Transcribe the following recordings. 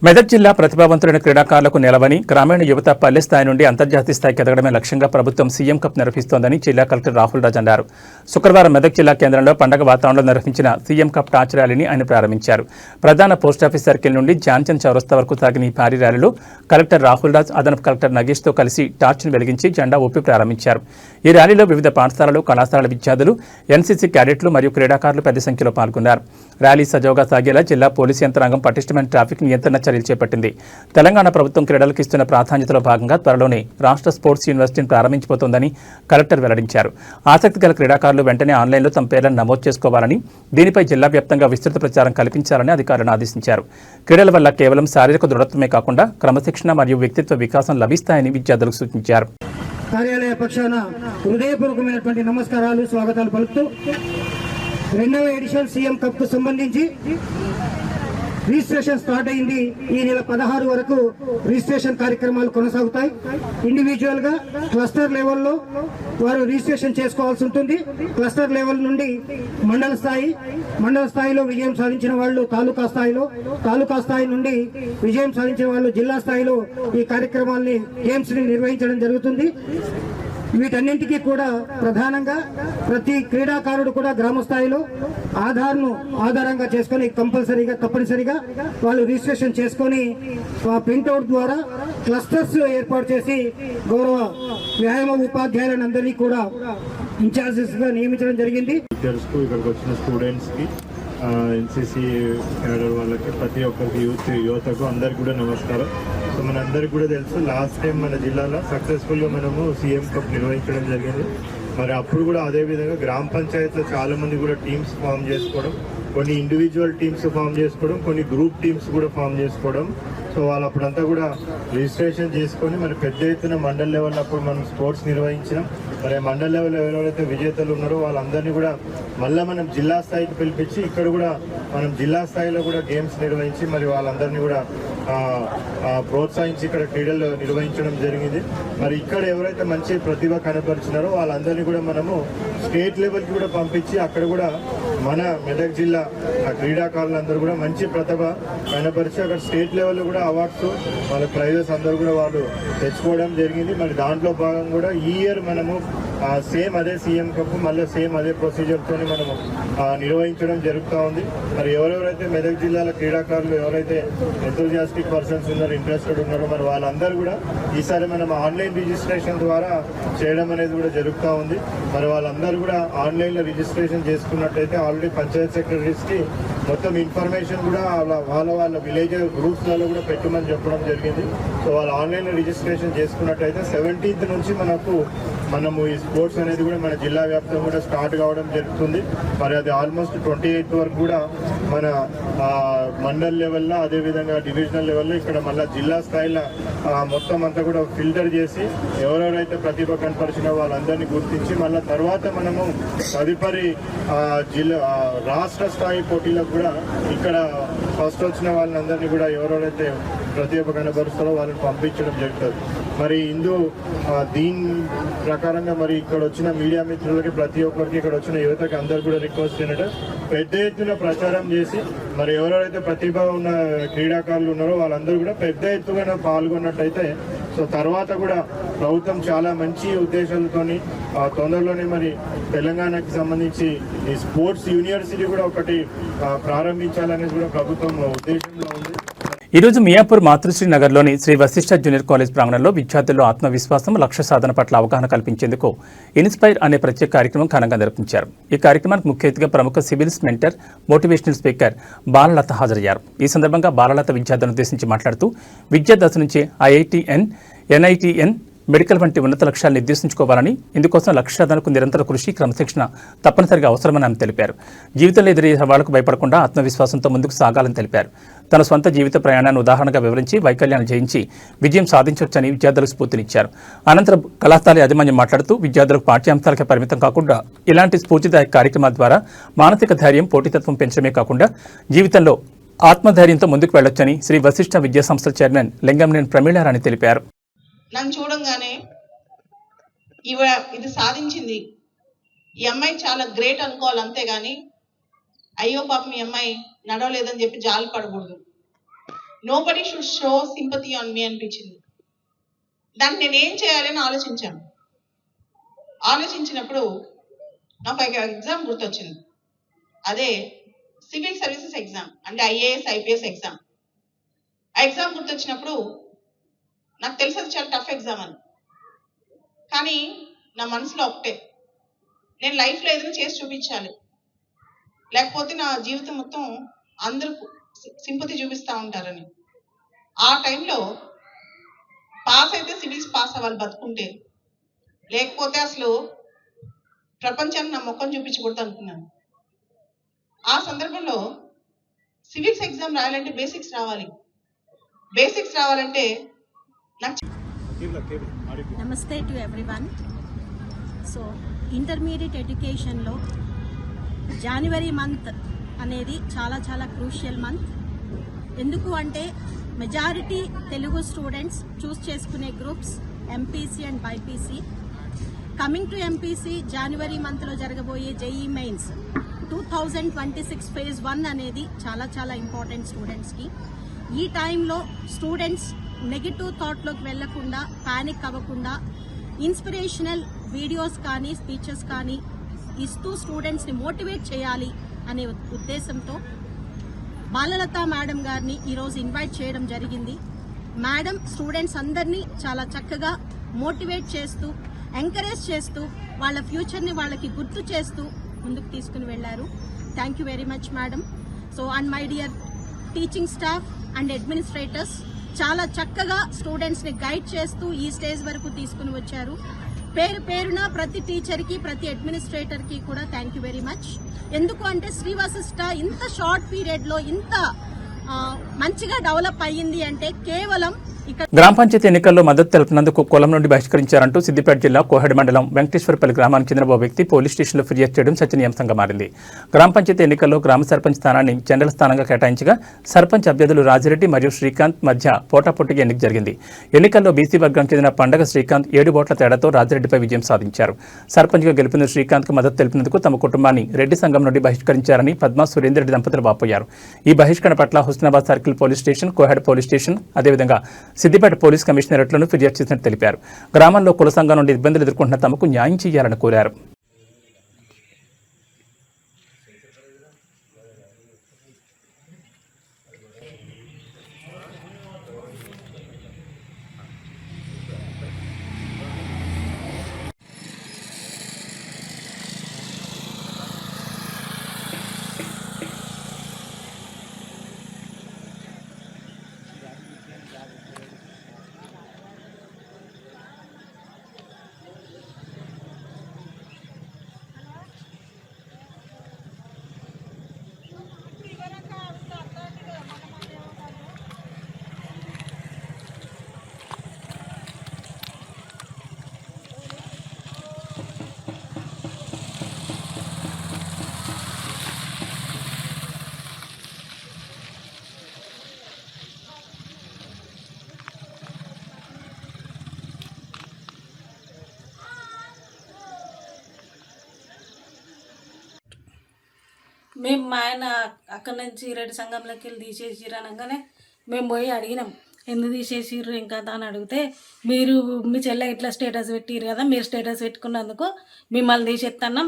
మెదక్ జిల్లా ప్రతిభావంతులైన క్రీడాకారులకు నిలవని గ్రామీణ యువత పల్లె స్థాయి నుండి అంతర్జాతీయ స్థాయికి ఎదగడమే లక్ష్యంగా ప్రభుత్వం సీఎం కప్ నిర్వహిస్తోందని జిల్లా కలెక్టర్ రాహుల్ రాజ్ అన్నారు. శుక్రవారం మెదక్ జిల్లా కేంద్రంలో పండగ వాతావరణంలో నిర్వహించిన సీఎం కప్ టార్చ్ ర్యాలీని ఆయన ప్రారంభించారు. ప్రధాన పోస్టాఫీస్ సర్కిల్ నుండి జాన్చంద్ చౌరస్తా వరకు సాగిన ఈ భారీ ర్యాలీలో కలెక్టర్ రాహుల్ రాజ్ అదనపు కలెక్టర్ నగేష్తో కలిసి టార్చ్ను వెలిగించి జెండా ఊపి ప్రారంభించారు. ఈ ర్యాలీలో వివిధ పాఠశాలలు, కళాశాలల విద్యార్థులు, ఎన్సీసీ క్యాడెట్లు మరియు క్రీడాకారులు పెద్ద సంఖ్యలో పాల్గొన్నారు. ర్యాలీ సజావుగా సాగేలా జిల్లా పోలీసు యంత్రాంగం పటిష్టమైన ట్రాఫిక్ నియంత్రణ చర్యలు చేపట్టింది. తెలంగాణ ప్రభుత్వం క్రీడలకు ఇస్తున్న ప్రాధాన్యతలో భాగంగా త్వరలోనే రాష్ట్ర స్పోర్ట్స్ యూనివర్సిటీని ప్రారంభించబోతోందని కలెక్టర్ వెల్లడించారు. ఆసక్తి గల క్రీడాకారులు వెంటనే ఆన్లైన్లో తమ పేర్లను నమోదు చేసుకోవాలని, దీనిపై జిల్లా వ్యాప్తంగా విస్తృత ప్రచారం కల్పించాలని అధికారులను ఆదేశించారు. క్రీడల వల్ల కేవలం శారీరక దృఢత్వమే కాకుండా క్రమశిక్షణ మరియు వ్యక్తిత్వ వికాసం లభిస్తాయని విద్యార్థులకు సూచించారు. కార్యాలయ పక్షాన హృదయపూర్వకమైనటువంటి నమస్కారాలు, స్వాగతాలు పలుకుతూ 2వ ఎడిషన్ సీఎం కప్ కు సంబంధించి రిజిస్ట్రేషన్ స్టార్ట్ అయింది. ఈ నెల 16 వరకు రిజిస్ట్రేషన్ కార్యక్రమాలు కొనసాగుతాయి. ఇండివిజువల్ గా క్లస్టర్ లెవెల్లో వారు రిజిస్ట్రేషన్ చేసుకోవాల్సి ఉంటుంది. క్లస్టర్ లెవెల్ నుండి మండల స్థాయిలో విజయం సాధించిన వాళ్ళు తాలూకా స్థాయి నుండి విజయం సాధించిన వాళ్ళు జిల్లా స్థాయిలో ఈ కార్యక్రమాల్ని గేమ్స్ ని నిర్వహించడం జరుగుతుంది. వీటన్నింటికీ కూడా ప్రధానంగా ప్రతి క్రీడాకారుడు కూడా గ్రామ స్థాయిలో ఆధార్ను ఆధారంగా చేసుకుని తప్పనిసరిగా వాళ్ళు రిజిస్ట్రేషన్ చేసుకొని ప్రింట్అవుట్ ద్వారా క్లస్టర్స్ ఏర్పాటు చేసి గౌరవ వ్యాయామ ఉపాధ్యాయులందరినీ కూడా ఇన్ఛార్జెస్ గా నియమించడం జరిగింది. ఇక్కడికి వచ్చిన స్టూడెంట్స్ కి, ఎన్సీసీ క్యాడర్ వాళ్ళకి, ప్రతి ఒక్కరికి యువతకు అందరికి కూడా నమస్కారం. సో మనందరికి కూడా తెలుసు, లాస్ట్ టైం మన జిల్లాలో సక్సెస్ఫుల్గా మనము సీఎం కప్ నిర్వహించడం జరిగింది. మరి అప్పుడు కూడా అదేవిధంగా గ్రామ పంచాయతీలో చాలా మంది కూడా టీమ్స్ ఫామ్ చేసుకోవడం, కొన్ని ఇండివిజువల్ టీమ్స్ ఫామ్ చేసుకోవడం, కొన్ని గ్రూప్ టీమ్స్ కూడా ఫామ్ చేసుకోవడం. సో వాళ్ళు అప్పుడంతా కూడా రిజిస్ట్రేషన్ చేసుకొని మరి పెద్ద ఎత్తున మండల్ లెవెల్ అప్పుడు మనం స్పోర్ట్స్ నిర్వహించినాం. మరి మండల్ లెవెల్ ఎవరైతే విజేతలు ఉన్నారో వాళ్ళందరినీ కూడా మళ్ళీ మనం జిల్లా స్థాయికి పిలిపించి ఇక్కడ కూడా మనం జిల్లా స్థాయిలో కూడా గేమ్స్ నిర్వహించి మరి వాళ్ళందరినీ కూడా ప్రోత్సహించి ఇక్కడ క్రీడలు నిర్వహించడం జరిగింది. మరి ఇక్కడ ఎవరైతే మంచి ప్రతిభ కనపరిచినారో వాళ్ళందరినీ కూడా మనము స్టేట్ లెవెల్కి కూడా పంపించి అక్కడ కూడా మన మెదక్ జిల్లా క్రీడాకారులందరూ కూడా మంచి ప్రతిభ కనపరిచి అక్కడ స్టేట్ లెవెల్లో కూడా అవార్డ్స్ వాళ్ళ ప్రైజెస్ అందరూ కూడా వాళ్ళు తెచ్చుకోవడం జరిగింది. మరి దాంట్లో భాగంగా కూడా ఈ ఇయర్ మనము సేమ్ అదే సీఎం కప్ మళ్ళీ సేమ్ అదే ప్రొసీజర్తో మనము నిర్వహించడం జరుగుతూ ఉంది. మరి ఎవరెవరైతే మెదక్ జిల్లాల క్రీడాకారులు ఎవరైతే ఎంతూజియాస్టిక్ పర్సన్స్ ఉన్నారో, ఇంట్రెస్టెడ్ ఉన్నారో, మరి వాళ్ళందరూ కూడా ఈసారి మనం ఆన్లైన్ రిజిస్ట్రేషన్ ద్వారా చేయడం అనేది కూడా జరుగుతూ ఉంది. మరి వాళ్ళందరూ కూడా ఆన్లైన్లో రిజిస్ట్రేషన్ చేసుకున్నట్టయితే ఆల్రెడీ పంచాయత్ సెక్రటరీస్కి మొత్తం ఇన్ఫర్మేషన్ కూడా వాళ్ళ విలేజ్ గ్రూప్స్లలో కూడా పెట్టమని చెప్పడం జరిగింది. సో వాళ్ళు ఆన్లైన్లో రిజిస్ట్రేషన్ చేసుకున్నట్టయితే 17th నుంచి మనము ఈ స్పోర్ట్స్ అనేది కూడా మన జిల్లా వ్యాప్తంగా కూడా స్టార్ట్ కావడం జరుగుతుంది. మరి అది ఆల్మోస్ట్ 28th వరకు కూడా మన మండల్ లెవెల్లో, అదేవిధంగా డివిజనల్ లెవెల్లో ఇక్కడ మళ్ళీ జిల్లా స్థాయిలో మొత్తం అంతా కూడా ఫిల్టర్ చేసి ఎవరెవరైతే ప్రతిభ కనపరిచిన వాళ్ళందరినీ గుర్తించి మళ్ళీ తర్వాత మనము తదుపరి రాష్ట్ర స్థాయి పోటీలకు కూడా ఇక్కడ ఫస్ట్ వచ్చిన వాళ్ళందరినీ కూడా ఎవరెవరైతే ప్రతిభ కనపరుస్తారో వాళ్ళని పంపించడం జరుగుతుంది. మరి దీని ప్రకారంగా మరి ఇక్కడ వచ్చిన మీడియా మిత్రులకి, ప్రతి ఒక్కరికి, ఇక్కడ వచ్చిన యువతకి అందరు కూడా రిక్వెస్ట్ ఏంటంటే పెద్ద ఎత్తున ప్రచారం చేసి మరి ఎవరెవరైతే ప్రతిభ ఉన్న క్రీడాకారులు ఉన్నారో వాళ్ళందరూ కూడా పెద్ద ఎత్తుగా పాల్గొన్నట్టయితే సో తర్వాత కూడా ప్రభుత్వం చాలా మంచి ఉద్దేశాలతోని తొందరలోనే మరి తెలంగాణకి సంబంధించి ఈ స్పోర్ట్స్ యూనివర్సిటీ కూడా ఒకటి ప్రారంభించాలనేది కూడా ప్రభుత్వం ఉద్దేశంలో ఉంది. ఈరోజు మియాపూర్ మాతృశ్రీ నగర్లోని శ్రీ వశిష్ఠ జూనియర్ కాలేజ్ ప్రాంగణంలో విద్యార్థుల్లో ఆత్మవిశ్వాసం, లక్ష్య సాధన పట్ల అవగాహన కల్పించేందుకు ఇన్స్పైర్ అనే ప్రత్యేక కార్యక్రమం ఘనంగా నిర్వహించారు. ఈ కార్యక్రమానికి ముఖ్య అతిథిగా ప్రముఖ civils mentor, motivational speaker Balalatha హాజరయ్యారు. ఈ సందర్భంగా బాలలత విద్యార్థులను ఉద్దేశించి మాట్లాడుతూ విద్యా దశ నుంచి ఐఐటిఎన్, ఎన్ఐటిఎన్, మెడికల్ వంటి ఉన్నత లక్ష్యాలు నిర్దేశించుకోవాలని, ఇందుకోసం లక్ష్య సాధనకు నిరంతర కృషి, క్రమశిక్షణ తప్పనిసరిగా అవసరమని ఆమె తెలిపారు. జీవితంలో ఎదురయ్యే సవాళ్లకు భయపడకుండా ఆత్మవిశ్వాసంతో ముందుకు సాగాలని తెలిపారు. తన సొంత జీవిత ప్రయాణాన్ని ఉదాహరణగా వివరించి వైకల్యాన్ని జయించి విజయం సాధించవచ్చని విద్యార్థులకు స్ఫూర్తినిచ్చారు. అనంతరం కళాశాల యాజమాన్యం మాట్లాడుతూ విద్యార్థులకు పాఠ్యాంశాలకే పరిమితం కాకుండా ఇలాంటి స్ఫూర్తిదాయక కార్యక్రమాల ద్వారా మానసిక ధైర్యం, పోటీతత్వం పెంచడమే కాకుండా జీవితంలో ఆత్మధైర్యంతో ముందుకు వెళ్లొచ్చని శ్రీ వశిష్ఠ విద్యా సంస్థల చైర్మన్ లింగంనేని ప్రమీళారాణి తెలిపారు. నన్ను చూడంగానే ఇది సాధించింది, ఈ అమ్మాయి చాలా గ్రేట్ అనుకోవాలి, అంతేగాని అయ్యో పాపం ఈ అమ్మాయి నడవలేదని చెప్పి జాలి పడకూడదు. Nobody should show sympathy on me అనిపించింది. దాన్ని నేను ఏం చేయాలని ఆలోచించినప్పుడు నాకు ఒక ఎగ్జామ్ గుర్తొచ్చింది. అదే సివిల్ సర్వీసెస్ ఎగ్జామ్, అంటే ఐఏఎస్ ఐపీఎస్ ఎగ్జామ్. ఆ ఎగ్జామ్ గుర్తొచ్చినప్పుడు నాకు తెలుసు అది చాలా టఫ్ ఎగ్జామ్ అని. కానీ నా మనసులో ఒకటే, నేను లైఫ్లో ఏదైనా చేసి చూపించాలి, లేకపోతే నా జీవితం మొత్తం అందరూ సింపతి చూపిస్తూ ఉంటారని. ఆ టైంలో పాస్ అయితే సివిల్స్ పాస్ అవ్వాలి బతుకుంటే, లేకపోతే అసలు ప్రపంచాన్ని నా ముఖం చూపించకూడదు అనుకున్నాను. ఆ సందర్భంలో సివిల్స్ ఎగ్జామ్ రాయాలంటే బేసిక్స్ రావాలి. బేసిక్స్ రావాలంటే నాకు నమస్తే టు ఎవ్రీవన్. సో ఇంటర్మీడియట్ ఎడ్యుకేషన్లో జనవరి మంత్ అనేది చాలా చాలా క్రూషియల్ మంత్. ఎందుకు అంటే మెజారిటీ తెలుగు స్టూడెంట్స్ చూస్ చేసుకునే groups MPC and BiPC. Coming to MPC, జనవరి మంత్లో జరగబోయే జేఈ మెయిన్స్ 2026 ఫేజ్ 1 అనేది చాలా చాలా ఇంపార్టెంట్ స్టూడెంట్స్కి. ఈ టైంలో స్టూడెంట్స్ నెగిటివ్ థాట్లోకి వెళ్లకుండా, పానిక్ అవ్వకుండా ఇన్స్పిరేషనల్ వీడియోస్ కానీ స్పీచెస్ కానీ ఇస్తూ స్టూడెంట్స్ని మోటివేట్ చేయాలి అనే ఉద్దేశంతో బాలలత మేడం గారిని ఈరోజు ఇన్వైట్ చేయడం జరిగింది. మేడం స్టూడెంట్స్ అందరినీ చాలా చక్కగా మోటివేట్ చేస్తూ, ఎంకరేజ్ చేస్తూ, వాళ్ళ ఫ్యూచర్ని వాళ్ళకి గుర్తు చేస్తూ ముందుకు తీసుకుని వెళ్లారు. Thank you very much madam. So and my dear teaching staff and administrators, చాలా చక్కగా స్టూడెంట్స్ని గైడ్ చేస్తూ ఈ స్టేజ్ వరకు తీసుకుని వచ్చారు. పేరు పేరున ప్రతి టీచర్కి, ప్రతి అడ్మినిస్ట్రేటర్కి కూడా థ్యాంక్ యూ వెరీ మచ్. ఎందుకు అంటే శ్రీవశిష్ట ఇంత షార్ట్ పీరియడ్లో ఇంత మంచిగా డెవలప్ అయ్యింది అంటే కేవలం గ్రామ పంచాయతీ ఎన్నికల్లో మద్దతు తెలిపినందుకు కులం నుండి బహిష్కరించారంటూ సిద్దిపేట జిల్లా కోహెడ మండలం వెంకటేశ్వరపల్లి గ్రామానికి చెందిన ఓ వ్యక్తి పోలీస్ స్టేషన్లో ఫిర్యాదు చేయడం చర్చనీయాంశంగా మారింది. గ్రామ పంచాయతీ ఎన్నికల్లో గ్రామ సర్పంచ్ స్థానాన్ని జనరల్ స్థానంగా కేటాయించగా సర్పంచ్ అభ్యర్థులు రాజిరెడ్డి మరియు శ్రీకాంత్ మధ్య పోటాపోటీగా ఎన్నిక జరిగింది. ఎన్నికల్లో బీసీ వర్గానికి చెందిన పండగ శ్రీకాంత్ 7 ఓట్ల తేడాతో రాజిరెడ్డిపై విజయం సాధించారు. సర్పంచ్గా గెలిపిన శ్రీకాంత్కు మద్దతు తెలిపినందుకు తమ కుటుంబాన్ని రెడ్డి సంఘం నుండి బహిష్కరించారని పద్మా సురేందర్ రెడ్డి దంపతులు వాపోయారు. ఈ బహిష్కరణ పట్ల Husnabad circle police station, Koheda police station, అదేవిధంగా సిద్దిపేట పోలీస్ కమిషనరేట్లను ఫిర్యాదు చేసినట్టు తెలిపారు. గ్రామాల్లో కుల సంఘం నుండి ఇబ్బందులు ఎదుర్కొంటున్న తమకు న్యాయం చేయాలని కోరారు. మేము మా ఆయన అక్కడి నుంచి రెడ్డి సంఘంలోకి వెళ్ళి తీసేసిర్రు అనగానే మేము పోయి అడిగినాం, ఎందుకు తీసేసిర్రు ఇంకా అని అడిగితే, మీరు మీ చెల్లె ఇట్లా స్టేటస్ పెట్టిర్రు కదా, మీరు స్టేటస్ పెట్టుకున్నందుకు మిమ్మల్ని తీసేస్తున్నాం.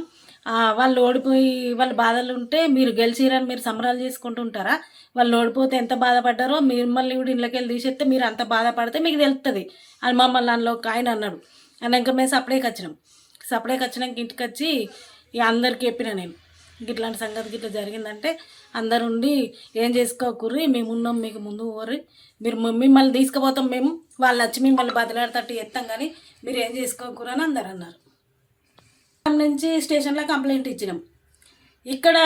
వాళ్ళు ఓడిపోయి వాళ్ళ బాధలు ఉంటే మీరు గెలిచిరని మీరు సంబరాలు చేసుకుంటూ ఉంటారా? వాళ్ళు ఓడిపోతే ఎంత బాధపడ్డారో మిమ్మల్ని కూడా ఇళ్ళకి వెళ్ళి తీసేస్తే మీరు అంత బాధపడితే మీకు తెలుస్తుంది అని మమ్మల్ని అందులో ఒక ఆయన అన్నాడు. అన్నాక మేము సప్లైకి వచ్చినాక ఇంటికి వచ్చి ఇక అందరికి చెప్పిన, నేను ఇట్లాంటి సంగతి గిట్లా జరిగిందంటే అందరు ఉండి ఏం చేసుకోకుర్రి, మేము ఉన్నాం మీకు ముందు ఊరి, మీరు మిమ్మల్ని తీసుకుపోతాం, మేము వాళ్ళు వచ్చి మిమ్మల్ని బదిలాడతట్టు చేస్తాం, కానీ మీరు ఏం చేసుకోకుర్రి అని అందరు అన్నారు. నుంచి స్టేషన్లో కంప్లైంట్ ఇచ్చినాం. ఇక్కడ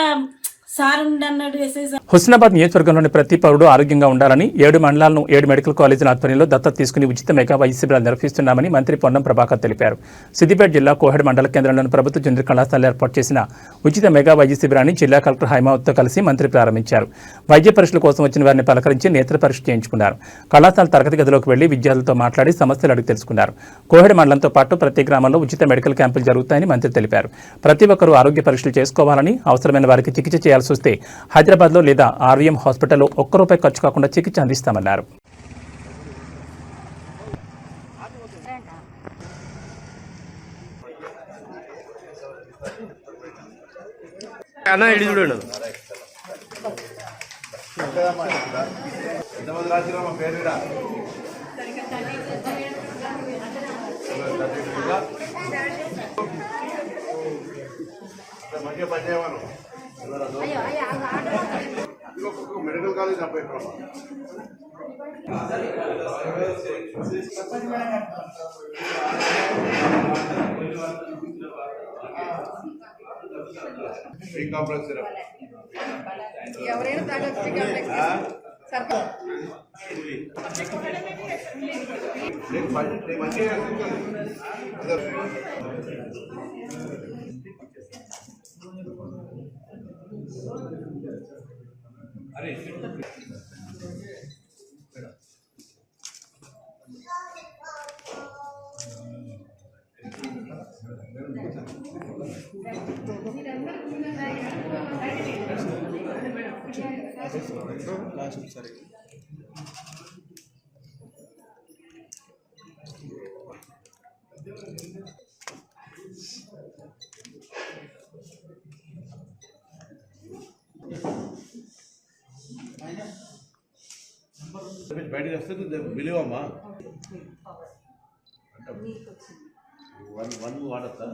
సార్ ఉండన్నాడు ఎస్ఐ సార్. హుస్నాబాద్ నియోజకవర్గంలోని ప్రతి పౌరుడు ఆరోగ్యంగా ఉండాలని 7 మండలాలను 7 మెడికల్ కాలేజీల ఆధ్వర్యంలో దత్తత తీసుకుని ఉచిత మెగా వైద్య శిబిరాలు నిర్వహిస్తున్నామని మంత్రి పొన్నం ప్రభాకర్ తెలిపారు. సిద్దిపేట జిల్లా కోహెడ మండల కేంద్రంలోని ప్రభుత్వ జూనియర్ కళాశాలలో ఏర్పాటు చేసిన ఉచిత మెగా వైద్య శిబిరాన్ని జిల్లా కలెక్టర్ హైమావత్తో కలిసి మంత్రి ప్రారంభించారు. వైద్య పరీక్షల కోసం వచ్చిన వారిని పలకరించి నేత్ర పరీక్ష చేయించుకున్నారు. కళాశాల తరగతి గదిలోకి వెళ్లి విద్యార్థులతో మాట్లాడి సమస్యలు అడిగి తెలుసుకున్నారు. కోహెడ మండలంతో పాటు ప్రతి గ్రామంలో ఉచిత మెడికల్ క్యాంపులు జరుగుతాయని మంత్రి తెలిపారు. ప్రతి ఒక్కరూ ఆరోగ్య పరీక్షలు చేసుకోవాలని, అవసరమైన వారికి చికిత్స చేయాలని చేయాల్సి వస్తే హైదరాబాద్లో లేదా ఆర్వీఎం హాస్పిటల్లో ఒక్క రూపాయి ఖర్చు కాకుండా చికిత్స అందిస్తామన్నారు. మెడికల్ కాలేజ్ అబ్బాయి ఎవరైనా తాగొచ్చు. బయటకు వస్తే విలువమ్మా వన్ వాడతా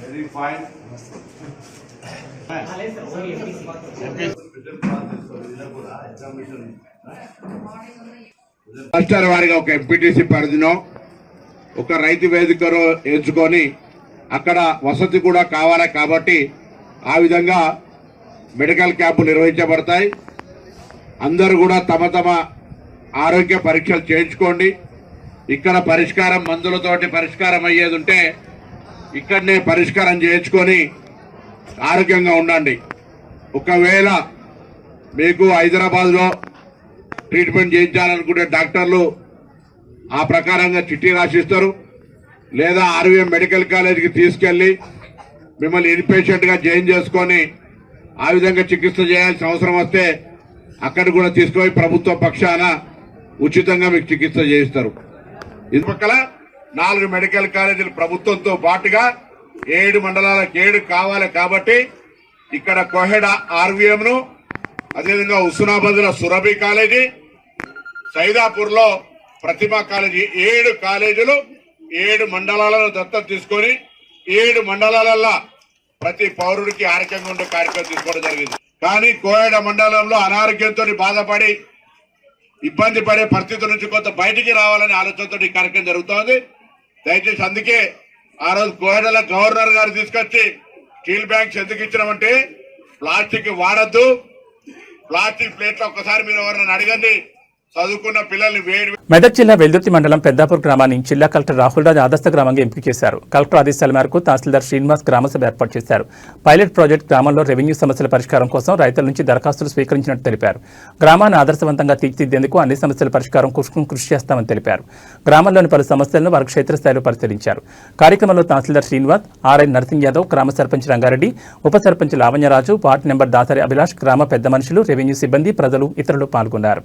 వెరీ ఫైన్. క్లస్టర్ వారిగా ఒక ఎంపీటీసీ పరిధిలో ఒక రైతు వేదికను ఎంచుకొని అక్కడ వసతి కూడా కావాలి కాబట్టి ఆ విధంగా మెడికల్ క్యాంపులు నిర్వహించబడతాయి. అందరూ కూడా తమ తమ ఆరోగ్య పరీక్షలు చేయించుకోండి. ఇక్కడ పరిష్కారం మందులతోటి పరిష్కారం అయ్యేది ఉంటే ఇక్కడనే పరిష్కారం చేయించుకొని ఆరోగ్యంగా ఉండండి. ఒకవేళ మీకు హైదరాబాద్లో ట్రీట్మెంట్ చేయించాలనుకుంటే డాక్టర్లు ఆ ప్రకారంగా చిట్టి రాసిస్తారు, లేదా ఆర్వీఎం మెడికల్ కాలేజీకి తీసుకెళ్లి మిమ్మల్ని ఇన్పేషెంట్గా జాయిన్ చేసుకొని ఆ విధంగా చికిత్స చేయాల్సిన అవసరం వస్తే అక్కడ కూడా తీసుకుపోయి ప్రభుత్వ పక్షాన ఉచితంగా మీకు చికిత్స చేయిస్తారు. ఇది పక్కల 4 మెడికల్ కాలేజీలు ప్రభుత్వంతో పాటుగా 7 మండలాలకు 7 కావాలి కాబట్టి ఇక్కడ కోహెడ ఆర్వీఎం ను, అదేవిధంగా హుస్నాబాద్ లో సురభి కాలేజీ, సైదాపూర్ లో ప్రతిభా కాలేజీ, 7 కాలేజీలు 7 మండలాలను దత్తత తీసుకొని 7 మండలాలలో ప్రతి పౌరుడికి ఆరోగ్యంగా ఉండే కార్యక్రమం తీసుకోవడం జరిగింది. కానీ కోయడ మండలంలో అనారోగ్యంతో బాధపడి ఇబ్బంది పడే పరిస్థితి నుంచి కొంత బయటికి రావాలనే ఆలోచనతో ఈ కార్యక్రమం జరుగుతోంది. దయచేసి అందుకే ఆ రోజు కోయడల గవర్నర్ గారు తీసుకొచ్చి స్టీల్ బ్యాంక్స్ ఎందుకు ఇచ్చినామంటే ప్లాస్టిక్ వాడద్దు, ప్లాస్టిక్ ప్లేట్లు ఒక్కసారి మీరు ఎవరైనా అడగండి, చదువుకున్న పిల్లల్ని వేడి. మెదక్ జిల్లా వెల్దుర్తి మండలం పెద్దాపూర్ గ్రామాన్ని జిల్లా కలెక్టర్ రాహుల్ రాజ్ ఆదర్శ గ్రామంగా ఎంపిక చేశారు. కలెక్టర్ ఆదేశాల మేరకు తహసీల్దార్ శ్రీనివాస్ గ్రామసభ ఏర్పాటు చేశారు. పైలట్ ప్రాజెక్ట్ గ్రామంలో రెవెన్యూ సమస్యల పరిష్కారం కోసం రైతుల నుంచి దరఖాస్తులు స్వీకరించినట్టు తెలిపారు. గ్రామాన్ని ఆదర్శవంతంగా తీర్చిదిద్దేందుకు అన్ని సమస్యల పరిష్కారం కోసం కృషి చేస్తామని తెలిపారు. గ్రామంలోని పలు సమస్యలను వారు క్షేత్రస్థాయిలో పరిశీలించారు. కార్యక్రమంలో తహసీల్దార్ శ్రీనివాస్, ఆర్ఐ నరసింగ్ యాదవ్, గ్రామ సర్పంచ్ రంగారెడ్డి, ఉప సర్పంచ్ లావణ్యరాజు, వార్డు నెంబర్ దాసరి అభిలాష్, గ్రామ పెద్ద మనుషులు, రెవెన్యూ సిబ్బంది, ప్రజలు, ఇతరులు పాల్గొన్నారు.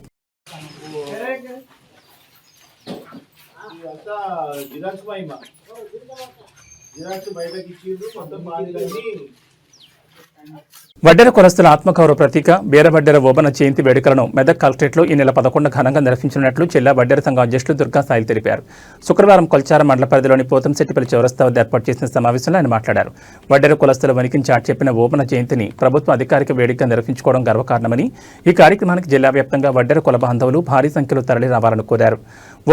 వడ్డెర కులస్తుల ఆత్మగౌరవ ప్రతీక బీరవడ్డెర ఓబన్న జయంతి వేడుకలను మెదక్ కలెక్టరేట్లో ఈ నెల 11 ఘనంగా నిర్వహించనున్నట్లు జిల్లా వడ్డెర సంఘం అధ్యక్షులు దుర్గా సాయిల్ తెలిపారు. శుక్రవారం కొల్చారం మండల పరిధిలోని పోతంశెట్టిపల్లి చౌరస్తా వద్ద ఏర్పాటు చేసిన సమావేశంలో ఆయన మాట్లాడారు. వడ్డెర కులస్తుల వణికిని చాటి చెప్పిన ఓబన్న జయంతిని ప్రభుత్వం అధికారిక వేడుకగా నిర్వహించుకోవడం గర్వకారణమని, ఈ కార్యక్రమానికి జిల్లా వ్యాప్తంగా వడ్డెర కుల బాంధవులు భారీ సంఖ్యలో తరలి రావాలని కోరారు.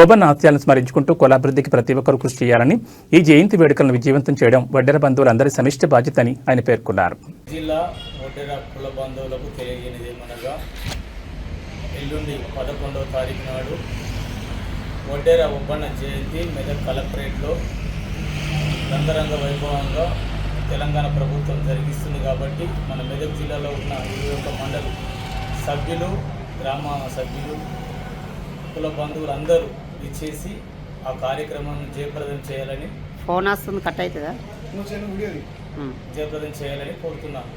ఓబన్న ఆశయాలను స్మరించుకుంటూ కులాభివృద్ధికి ప్రతి ఒక్కరూ కృషి చేయాలని, ఈ జయంతి వేడుకలను విజయవంతం చేయడం వడ్డెర బంధువులందరి సమిష్టి బాధ్యతని ఆయన పేర్కొన్నారు. వడ్డెర కుల బంధువులకు తెలియజేయనిది ఏమనగా, ఎల్లుండి 11వ తారీఖు నాడు వడ్డెర ఓబన్న జయంతి మెదక్ కలెక్టరేట్లో రంగరంగ వైభవంగా తెలంగాణ ప్రభుత్వం జరిగిస్తుంది. కాబట్టి మన మెదక్ జిల్లాలో ఉన్న 21 మండల సభ్యులు, గ్రామ సభ్యులు, కుల బంధువులు అందరూ ఇచ్చేసి ఆ కార్యక్రమం జయప్రదం చేయాలని ఫోన్ వస్తుంది కట్ అవుతుందా జయప్రదం చేయాలని కోరుతున్నాను.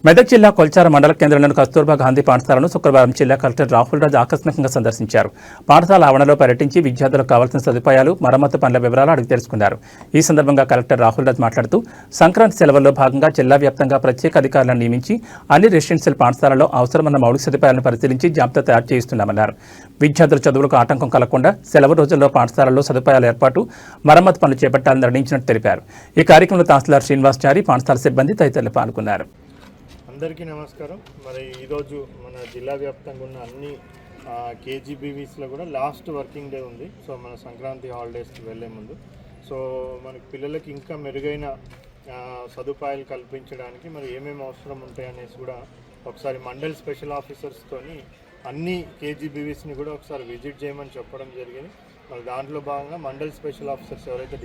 మెదక్ జిల్లా కొల్చార మండల కేంద్రంలోని కస్తూర్బా గాంధీ పాఠశాలను శుక్రవారం జిల్లా కలెక్టర్ రాహుల్ రాజ్ ఆకస్మికంగా సందర్శించారు. పాఠశాల ఆవరణలో పర్యటించి విద్యార్థులకు కావాల్సిన సదుపాయాలు, మరమ్మతు పనుల వివరాలు అడిగి తెలుసుకున్నారు. ఈ సందర్భంగా కలెక్టర్ రాహుల్ రాజ్ మాట్లాడుతూ సంక్రాంతి సెలవుల్లో భాగంగా జిల్లా వ్యాప్తంగా ప్రత్యేక అధికారులను నియమించి అన్ని రెసిడెన్షియల్ పాఠశాలలో అవసరమైన మౌలిక సదుపాయాలను పరిశీలించి జాబితా తయారు చేయిస్తున్నామన్నారు. విద్యార్థుల చదువులకు ఆటంకం కలగకుండా సెలవు రోజుల్లో పాఠశాలలో సదుపాయాల ఏర్పాటు, మరమ్మతు పనులు చేపట్టాలని నిర్ణయించినట్టు తెలిపారు. ఈ కార్యక్రమంలో తహసీల్దార్ శ్రీనివాసచారి, పాఠశాల సిబ్బంది తదితరులు పాల్గొన్నారు. అందరికీ నమస్కారం. మరి ఈరోజు మన జిల్లా వ్యాప్తంగా ఉన్న అన్ని కేజీబీవీస్లో కూడా లాస్ట్ వర్కింగ్ డే ఉంది. సో మన సంక్రాంతి హాలిడేస్కి వెళ్ళే ముందు మనకి పిల్లలకి ఇంకా మెరుగైన సదుపాయాలు కల్పించడానికి మరి ఏమేమి అవసరం ఉంటాయనేసి కూడా ఒకసారి మండల్ స్పెషల్ ఆఫీసర్స్తోని అన్ని కేజీబీవీస్ని కూడా ఒకసారి విజిట్ చేయమని చెప్పడం జరిగింది. మరి దాంట్లో భాగంగా మండల్ స్పెషల్ ఆఫీసర్స్ ఎవరైతే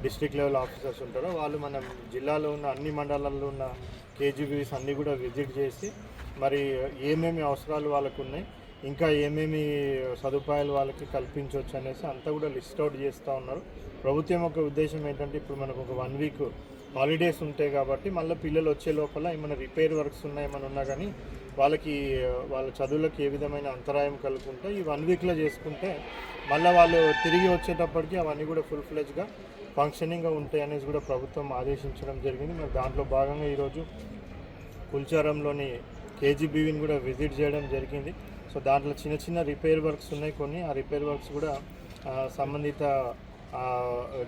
డిస్ట్రిక్ట్ లెవెల్ ఆఫీసర్స్ ఉంటారో వాళ్ళు మన జిల్లాలో ఉన్న అన్ని మండలాల్లో ఉన్న కేజీబీవీస్ అన్నీ కూడా విజిట్ చేసి మరి ఏమేమి అవసరాలు వాళ్ళకు ఉన్నాయి, ఇంకా ఏమేమి సదుపాయాలు వాళ్ళకి కల్పించవచ్చు అనేసి అంతా కూడా లిస్ట్ అవుట్ చేస్తూ ఉన్నారు. ప్రభుత్వం యొక్క ఉద్దేశం ఏంటంటే ఇప్పుడు మనకు ఒక 1 వీక్ హాలిడేస్ ఉంటాయి కాబట్టి మళ్ళీ పిల్లలు వచ్చే లోపల ఏమైనా రిపేర్ వర్క్స్ ఉన్నాయి ఏమైనా ఉన్నా కానీ వాళ్ళకి వాళ్ళ చదువులకు ఏ విధమైన అంతరాయం కలుగుకుంటే ఈ 1 వీక్లో చేసుకుంటే మళ్ళీ వాళ్ళు తిరిగి వచ్చేటప్పటికి అవన్నీ కూడా ఫుల్ ఫ్లెజ్గా ఫంక్షనింగ్గా ఉంటాయి అనేసి కూడా ప్రభుత్వం ఆదేశించడం జరిగింది. మరి దాంట్లో భాగంగా ఈరోజు కుల్చారంలోని కేజీబీవీని కూడా విజిట్ చేయడం జరిగింది. సో దాంట్లో చిన్న చిన్న రిపేర్ వర్క్స్ ఉన్నాయి కొన్ని. ఆ రిపేర్ వర్క్స్ కూడా సంబంధిత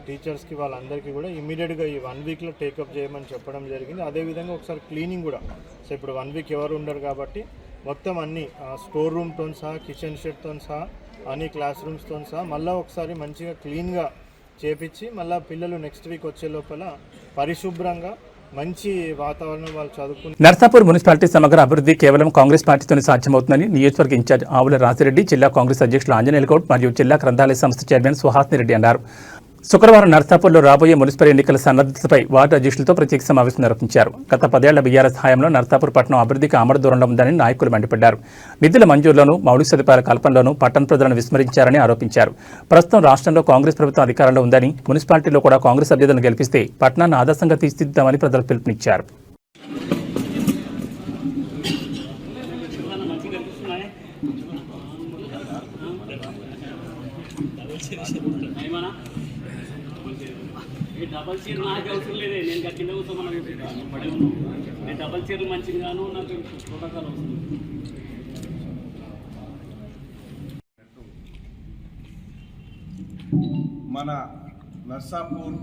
టీచర్స్కి వాళ్ళందరికీ కూడా ఇమీడియట్గా ఈ 1 వీక్లో టేకప్ చేయమని చెప్పడం జరిగింది. అదేవిధంగా ఒకసారి క్లీనింగ్ కూడా, సో ఇప్పుడు 1 వీక్ ఎవరు ఉండరు కాబట్టి మొత్తం అన్ని స్టోర్ రూమ్తో సహా, కిచెన్ షెడ్తో సహా, అన్ని క్లాస్ రూమ్స్తో సహా మళ్ళీ ఒకసారి మంచిగా క్లీన్గా చేపించి మళ్ళీ పిల్లలు నెక్స్ట్ వీక్ వచ్చే లోపల పరిశుభ్రంగా మంచి వాతావరణం వాళ్ళు చదువుకుని. నర్సాపూర్ మున్సిపాలిటీ సమగ్ర అభివృద్ధి కేవలం కాంగ్రెస్ పార్టీతోనే సాధ్యమవుతుందని నియోజకవర్గ ఇన్ఛార్జ్ ఆవుల రాసిరెడ్డి, జిల్లా కాంగ్రెస్ అధ్యక్షులు ఆంజనేయుల గౌడ్ మరియు జిల్లా గ్రంథాలయ సంస్థ చైర్మన్ సుహాస్ని రెడ్డి అన్నారు. శుక్రవారం నర్సాపూర్లో రాబోయే మున్సిపల్ ఎన్నికల సన్నద్ధతపై వార్డు అధ్యక్షులతో ప్రత్యేక సమావేశం నిర్వహించారు. గత 10 ఏళ్ల బీఆర్ఎస్ హయాంలో నర్సాపూర్ పట్టణం అభివృద్ధికి ఆమడ దూరంలో ఉందని నాయకులు మండిపడ్డారు. నిధుల మంజూరులోనూ, మౌలిక సదుపాయాల కల్పనలోనూ పట్టణ ప్రజలను విస్మరించారని ఆరోపించారు. ప్రస్తుతం రాష్ట్రంలో కాంగ్రెస్ ప్రభుత్వం అధికారంలో ఉందని, మున్సిపాలిటీలో కూడా కాంగ్రెస్ అభ్యర్థులను గెలిపిస్తే పట్టణాన్ని ఆదర్శంగా తీర్చిదిద్దామని ప్రజలు పిలుపునిచ్చారు. డబల్ చీర నాకు అవసరం లేదే, నేను కింద కూర్చోమని పడే నేను డబల్ చీరలు మంచిగాను నాకు ప్రోటోకాల్ వస్తుంది. మన నర్సాపూర్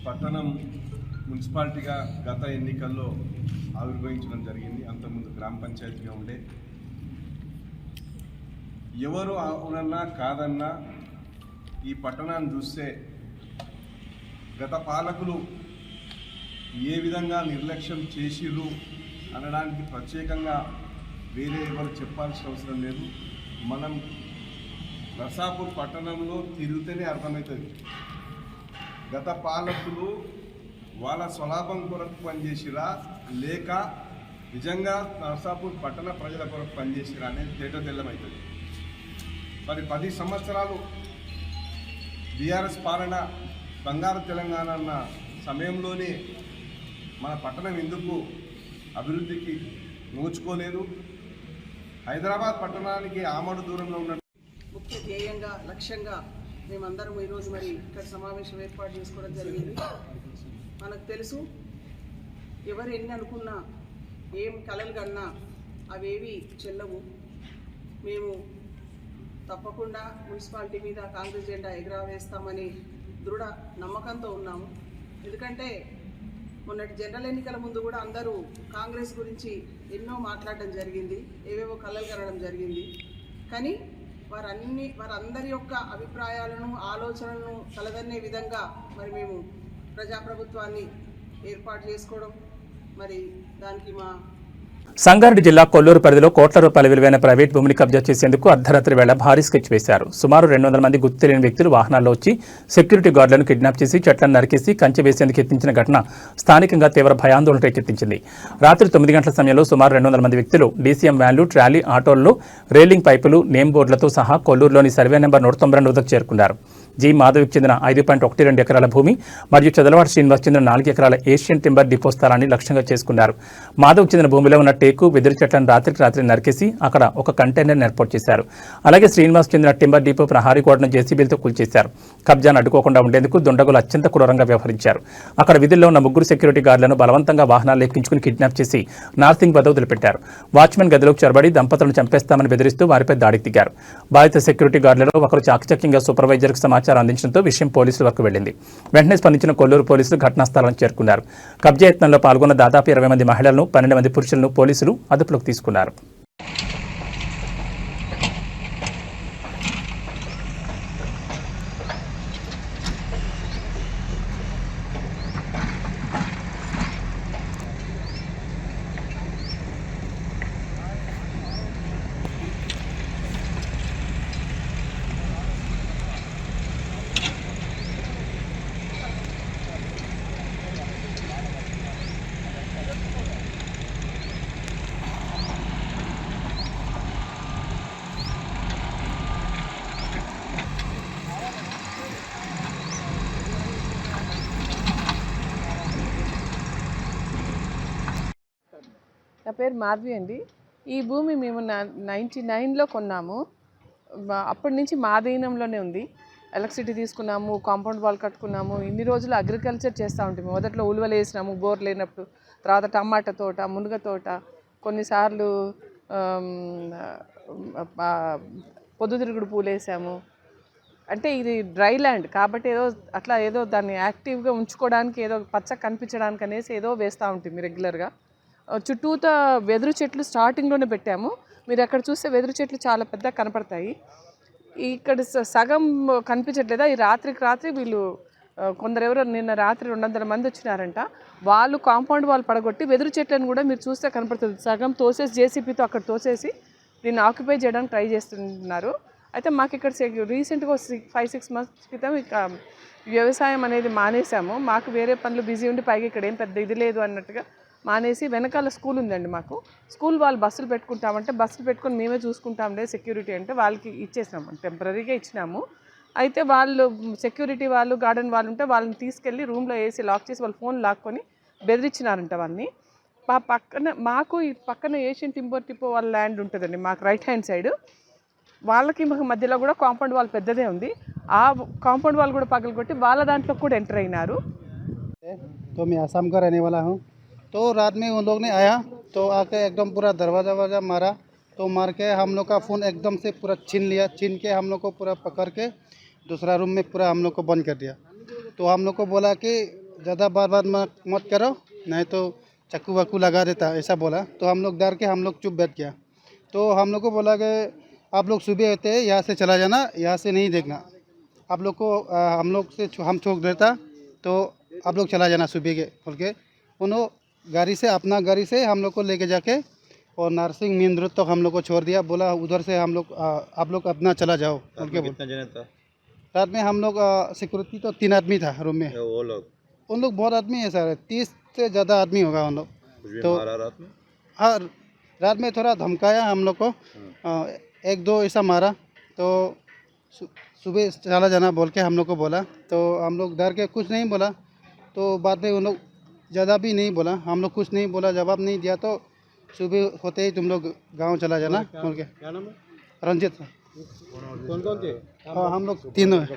పట్టణం మున్సిపాలిటీగా గత ఎన్నికల్లో ఆవిర్భవించడం జరిగింది. అంతకుముందు గ్రామ పంచాయతీగా ఉండే, ఎవరు అవునన్నా కాదన్నా ఈ పట్టణాన్ని చూస్తే గత పాలకులు ఏ విధంగా నిర్లక్ష్యం చేసిర్రు అనడానికి ప్రత్యేకంగా వేరే ఎవరు చెప్పాల్సిన అవసరం లేదు. మనం నర్సాపూర్ పట్టణంలో తిరిగితేనే అర్థమవుతుంది. గత పాలకులు వాళ్ళ స్వలాభం కొరకు పనిచేసిరా లేక నిజంగా నర్సాపూర్ పట్టణ ప్రజల కొరకు పనిచేసిరా అనేది తెల్లమవుతుంది. మరి 10 సంవత్సరాలు బీఆర్ఎస్ పాలన బంగారు తెలంగాణ అన్న సమయంలోనే మన పట్టణం ఎందుకు అభివృద్ధికి నోచుకోలేదు? హైదరాబాద్ పట్టణానికి ఆమడు దూరంలో ఉన్న ముఖ్య ధ్యేయంగా, లక్ష్యంగా మేమందరం ఈరోజు మరి ఇక్కడ సమావేశం ఏర్పాటు చేసుకోవడం జరిగింది. మనకు తెలుసు, ఎవరు ఎన్ని అనుకున్నా, ఏం కలలు కన్నా అవేవి చెల్లవు. మేము తప్పకుండా మున్సిపాలిటీ మీద కాంగ్రెస్ జెండా ఎగరవేస్తామని దృఢ నమ్మకంతో ఉన్నాము. ఎందుకంటే మొన్నటి జనరల్ ఎన్నికల ముందు కూడా అందరూ కాంగ్రెస్ గురించి ఎన్నో మాట్లాడడం జరిగింది, ఏవేవో కలలు కనడం జరిగింది. కానీ వారందరి యొక్క అభిప్రాయాలను, ఆలోచనలను కలదన్నే విధంగా మరి మేము ప్రజాప్రభుత్వాన్ని ఏర్పాటు చేసుకోవడం, మరి దానికి మా సంగారెడ్డి జిల్లా కొల్లూరు పరిధిలో కోట్ల రూపాయల విలువైన ప్రైవేట్ భూమిని కబ్జా చేసేందుకు అర్ధరాత్రి వేళ భారీ స్కెచ్ వేశారు. సుమారు 200 మంది గుర్తు తెలియని వ్యక్తులు వాహనాల్లో వచ్చి సెక్యూరిటీ గార్డులను కిడ్నాప్ చేసి చెట్లను నరికేసి కంచె వేసేందుకు యత్నించిన ఘటన స్థానికంగా తీవ్ర భయాందోళన రేకెత్తించింది. రాత్రి 9 గంటల సమయంలో సుమారు 200 మంది వ్యక్తులు డీసీఎం వ్యాన్లు, ట్రాలీ, ఆటోల్లో రేలింగ్ పైపులు, నేమ్ బోర్డులతో సహా కొల్లూరులోని సర్వే నెంబర్ 192 వద్దకు చేరుకున్నారు. జి మాధవ్కి చెందిన 5.12 ఎకరాల భూమి మరియు చదలవాడ శ్రీనివాస్ చెందిన 4 ఎకరాల ఏషియన్ టింబర్ డిపో స్థలాన్ని లక్ష్యంగా చేసుకున్నారు. మాధవ్కి చెందిన భూమిలో ఉన్న టేకు, వెదురు చెట్లను రాత్రి నరికేసి అక్కడ ఒక కంటైనర్ను ఏర్పాటు చేశారు. అలాగే శ్రీనివాస్ చెందిన టింబర్ డిపో ప్రహారీ గోడను జేసీబీలతో కూల్చేశారు. కబ్జాను అడ్డుకోకుండా ఉండేందుకు దుండగులు అత్యంత క్రూరంగా వ్యవహరించారు. అక్కడ విధుల్లో ఉన్న 3 సెక్యూరిటీ గార్డులను బలవంతంగా వాహనాలు ఎక్కించుకుని కిడ్నాప్ చేసి నార్సింగ్ వద్ద వదిలిపెట్టారు. వాచ్మెన్ గదిలోకి చొరబడి దంపతులను చంపేస్తామని బెదిరిస్తూ వారిపై దాడికి దిగారు. బాధిత సెక్యూరిటీ గార్డులలో ఒకరు చాకచక్యంగా సూపర్వైజర్కు సమాచారం అందించడంతో విషయం పోలీసుల వరకు వెళ్లింది. వెంటనే స్పందించిన కొల్లూరు పోలీసులు ఘటనా స్థలానికి చేరుకున్నారు. కబ్జా యత్నంలో పాల్గొన్న దాదాపు 20 మంది మహిళలను, 12 మంది పురుషులను పోలీసులు అదుపులోకి తీసుకున్నారు. నా పేరు మాధవి అండి. ఈ భూమి మేము 99లో కొన్నాము. అప్పటి నుంచి మా అధీనంలోనే ఉంది. ఎలక్ట్రిసిటీ తీసుకున్నాము, కాంపౌండ్ వాల్ కట్టుకున్నాము. ఇన్ని రోజులు అగ్రికల్చర్ చేస్తూ ఉంటాము. మొదట్లో ఉలువలు వేసినాము బోర్ లేనప్పుడు, తర్వాత టమాటా తోట, మునగ తోట, కొన్నిసార్లు పొద్దుతిరుగుడు పూలు వేసాము. అంటే ఇది డ్రై ల్యాండ్ కాబట్టి ఏదో దాన్ని యాక్టివ్గా ఉంచుకోవడానికి, ఏదో పచ్చ కనిపించడానికి అనేసి ఏదో వేస్తూ ఉంటుంది రెగ్యులర్గా. చుట్టూతా వెదురు చెట్లు స్టార్టింగ్లోనే పెట్టాము. మీరు అక్కడ చూస్తే వెదురు చెట్లు చాలా పెద్దగా కనపడతాయి. ఇక్కడ సగం కనిపించట్లేదా? ఈ రాత్రి వీళ్ళు కొందరెవరో నిన్న రాత్రి 200 మంది వచ్చినారంట. వాళ్ళు కాంపౌండ్ వాళ్ళు పడగొట్టి వెదురు చెట్లను కూడా మీరు చూస్తే కనపడుతుంది, సగం తోసేసి జేసీపీతో అక్కడ తోసేసి దీన్ని ఆక్యుపై చేయడానికి ట్రై చేస్తున్నారు. అయితే మాకు ఇక్కడ రీసెంట్గా 5-6 months క్రితం ఇక వ్యవసాయం అనేది మానేసాము. మాకు వేరే పనులు బిజీ ఉండి పైగా ఇక్కడ ఏం పెద్ద ఇది లేదు అన్నట్టుగా మానేసి, వెనకాల స్కూల్ ఉందండి మాకు. స్కూల్ వాళ్ళు బస్సులు పెట్టుకుంటామంటే బస్సులు పెట్టుకొని మేమే చూసుకుంటాంలే సెక్యూరిటీ అంటే వాళ్ళకి ఇచ్చేసినాము, టెంపరీగా ఇచ్చినాము. అయితే వాళ్ళు సెక్యూరిటీ వాళ్ళు, గార్డెన్ వాళ్ళు ఉంటే వాళ్ళని తీసుకెళ్ళి రూమ్లో వేసి లాక్ చేసి వాళ్ళ ఫోన్ లాక్కొని బెదిరించినారంట వాళ్ళని. మాకు ఈ పక్కన ఏషియన్ టింబర్ డిపో వాళ్ళ ల్యాండ్ ఉంటుందండి మాకు రైట్ హ్యాండ్ సైడ్. వాళ్ళకి మాకు మధ్యలో కూడా కాంపౌండ్ వాల్ పెద్దదే ఉంది. ఆ కాంపౌండ్ వాల్ కూడా పగలగొట్టి వాళ్ళ దాంట్లో కూడా ఎంటర్ అయినారు. तो मैं आसाम का रहने वाला हूँ. तो रात में उन लोग ने आया तो आके एकदम पूरा दरवाज़ा मारा. तो मार के हम लोग का फ़ोन एकदम से पूरा छीन के हम लोग को पूरा पकड़ के दूसरा रूम में पूरा हम लोग को बंद कर दिया. तो हम लोग को बोला कि ज़्यादा बात मत करो, नहीं तो चाकू वाकू लगा देता, ऐसा बोला. तो हम लोग डर के हम लोग चुप बैठ गया. तो हम लोग को बोला कि आप लोग सुबह होते यहाँ से चला जाना, यहाँ से नहीं देखना. आप लोग को हम लोग से हम ठोक देता तो आप लोग चला जाना सुबह के बोल के. उन्होंने गाड़ी से, अपना गाड़ी से हम लोग को लेके जाके और नारसिंग मेन रोड तक हम लोग को छोड़ दिया. बोला उधर से हम लोग आप लोग अपना चला जाओ बोल के. कितना जने था रात में? हम लोग सिक्योरिटी तो 3 आदमी था रूम में. वो लोग उन लोग बहुत आदमी है सर, 30 से ज़्यादा आदमी होगा उन लोग. तो हाँ, रात में थोड़ा धमकाया हम लोग को, 1-2 ऐसा मारा. तो सुबह चला जाना बोल के हम लोग को बोला. तो हम लोग डर के कुछ नहीं बोला. तो बाद में उन लोग ज़्यादा भी नहीं बोला, हम लोग कुछ नहीं बोला, जवाब नहीं दिया. तो सुबह होते ही तुम लोग गांव चला जाना बोल के. क्या नाम है? रंजित. कौन थे? हाँ, हम लोग तीनों हैं.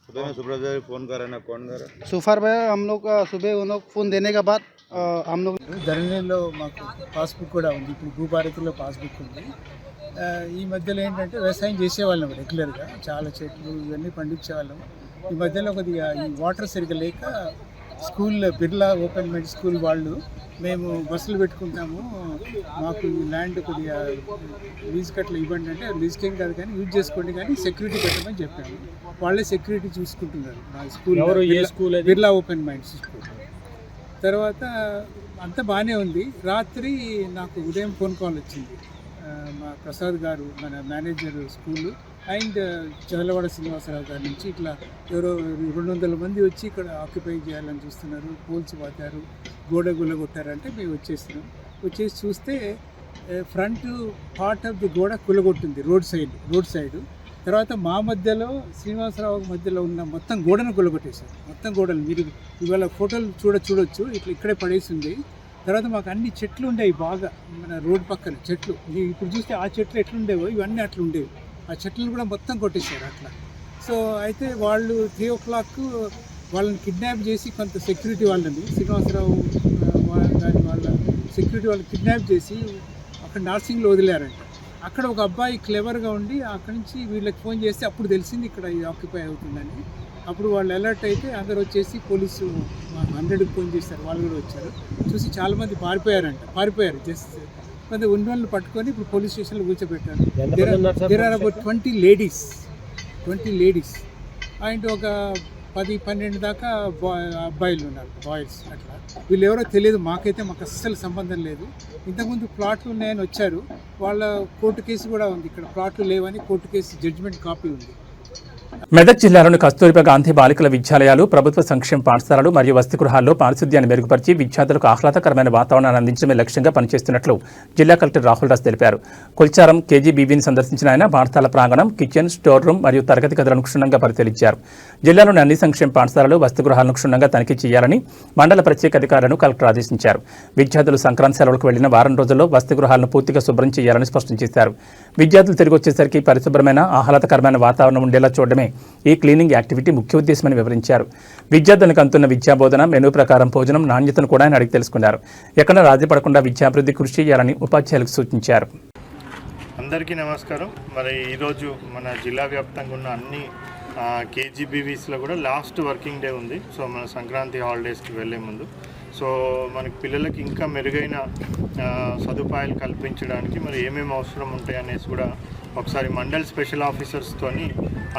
सुबह में सुपरवाइजर फ़ोन कर रहे ना, कौन कर रहा? सुपरवाइजर हम लोग सुबह उन लोग फ़ोन देने के बाद हम लोग ధరణిలో మాకు పాస్బుక్ కూడా ఉంది. ఇప్పుడు భూభారతిలో పాస్బుక్ ఉంది. ఈ మధ్యలో ఏంటంటే వ్యవసాయం చేసేవాళ్ళం రెగ్యులర్గా, చాలా చెట్లు ఇవన్నీ పండించేవాళ్ళం. ఈ మధ్యలో కొద్దిగా ఈ వాటర్ సరిగ్గా లేక school, Birla open mind school వాళ్ళు మేము బస్సులు పెట్టుకుంటాము, మాకు ఈ ల్యాండ్ కొద్దిగా లీజ్ కట్లు ఇవ్వండి అంటే, లీజ్కేం కాదు కానీ యూజ్ చేసుకోండి కానీ సెక్యూరిటీ పెట్టమని చెప్పాము. వాళ్ళే సెక్యూరిటీ చూసుకుంటున్నారు మా school. Birla open minds school తర్వాత అంతా బాగానే ఉంది. రాత్రి నాకు ఉదయం ఫోన్ కాల్ వచ్చింది. మా ప్రసాద్ గారు మన manager school and Chadalavada Srinivasa Rao గారి నుంచి ఇట్లా ఎవరో 200 మంది వచ్చి ఇక్కడ ఆక్యుపై చేయాలని చూస్తున్నారు, పోల్స్ పాతారు, గోడ గుల్లగొట్టారంటే మేము వచ్చేస్తున్నాం. వచ్చేసి చూస్తే ఫ్రంట్ పార్ట్ ఆఫ్ ది గోడ కులగొట్టింది రోడ్ సైడ్. తర్వాత మా మధ్యలో శ్రీనివాసరావు మధ్యలో ఉన్న మొత్తం గోడను కులగొట్టేశారు. మొత్తం గోడలు మీరు ఇవాళ ఫోటోలు చూడొచ్చు. ఇక్కడే పడేసి ఉంది. తర్వాత మాకు అన్ని చెట్లు ఉండేవి బాగా, మన రోడ్ పక్కన చెట్లు. ఇప్పుడు చూస్తే ఆ చెట్లు ఎట్లుండేవో ఇవన్నీ అట్లా ఉండేవి. ఆ చెట్లను కూడా మొత్తం కొట్టేశారు అట్లా. సో అయితే వాళ్ళు 3 o'clock వాళ్ళని కిడ్నాప్ చేసి కొంత సెక్యూరిటీ వాళ్ళని శ్రీనివాసరావు గారి వాళ్ళ సెక్యూరిటీ వాళ్ళని కిడ్నాప్ చేసి అక్కడ నార్సింగ్లో వదిలేరంట. అక్కడ ఒక అబ్బాయి క్లెవర్గా ఉండి అక్కడి నుంచి వీళ్ళకి ఫోన్ చేస్తే అప్పుడు తెలిసింది ఇక్కడ ఇది ఆక్యుపై అవుతుందని. అప్పుడు వాళ్ళు అలర్ట్ అయితే అందరు వచ్చేసి పోలీసు 100కి ఫోన్ చేశారు. వాళ్ళు కూడా వచ్చారు. చూసి చాలామంది పారిపోయారు. జస్ట్ కొంత ఉన్నోళ్ళని పట్టుకొని ఇప్పుడు పోలీస్ స్టేషన్లో కూర్చోబెట్టారు. There are about 20 ladies and ఒక 10-12 దాకా అబ్బాయిలు ఉన్నారు, బాయ్స్. అట్లా వీళ్ళు ఎవరో తెలియదు మాకు అస్సలు సంబంధం లేదు. ఇంతకుముందు ప్లాట్లు ఉన్నాయని వచ్చారు. వాళ్ళ కోర్టు కేసు కూడా ఉంది. ఇక్కడ ప్లాట్లు లేవని కోర్టు కేసు జడ్జిమెంట్ కాపీ ఉంది. మెదక్ జిల్లాలోని కస్తూరిబా గాంధీ బాలికల విద్యాలయాలు, ప్రభుత్వ సంక్షేమ పాఠశాలలు మరియు వసతి గృహాల్లో పారిశుద్ధ్యాన్ని మెరుగుపరిచి విద్యార్థులకు ఆహ్లాదకరమైన వాతావరణాన్ని అందించడమే లక్ష్యంగా పనిచేస్తున్నట్లు జిల్లా కలెక్టర్ రాహుల్ రాజ్ తెలిపారు. కొల్చారం కేజీబీవీని సందర్శించిన ఆయన పాఠశాల ప్రాంగణం, కిచెన్, స్టోర్ రూమ్ మరియు తరగతి గదులను క్షుణ్ణంగా పరిశీలించారు. జిల్లాలోని అన్ని సంక్షేమ పాఠశాలలు, వసతి గృహాలను క్షుణ్ణంగా తనిఖీ చేయాలని మండల ప్రత్యేక అధికారులను కలెక్టర్ ఆదేశించారు. విద్యార్థులు సంక్రాంతి సెలవులకు వెళ్లిన వారం రోజుల్లో వసతి గృహాలను పూర్తిగా శుభ్రం చేయాలని స్పష్టం చేశారు. విద్యార్థులు తిరిగి వచ్చేసరికి పరిశుభ్రమైన ఆహ్లాదకరమైన వాతావరణం ఉండేలా చూడడమే ఈ క్లీనింగ్ యాక్టివిటీ ముఖ్య ఉద్దేశమని వివరించారు. విద్యార్థులకు అందుతున్న విద్యాబోధన, మెనూ ప్రకారం భోజనం నాణ్యతను కూడా ఆయన అడిగి తెలుసుకున్నారు. ఎక్కడ రాజీ పడకుండా విద్యాభివృద్ధి కృషి చేయాలని ఉపాధ్యాయులకు సూచించారు. అందరికీ నమస్కారం. మరి ఈరోజు మన జిల్లా వ్యాప్తంగా ఉన్న అన్ని కేజీబీవీస్లో కూడా లాస్ట్ వర్కింగ్ డే ఉంది. సో మన సంక్రాంతి హాలిడేస్కి వెళ్ళే ముందు సో మనకి పిల్లలకి ఇంకా మెరుగైన సదుపాయాలు కల్పించడానికి మరి ఏమేమి అవసరం ఉంటాయి అనేసి కూడా ఒకసారి మండల్ స్పెషల్ ఆఫీసర్స్తోని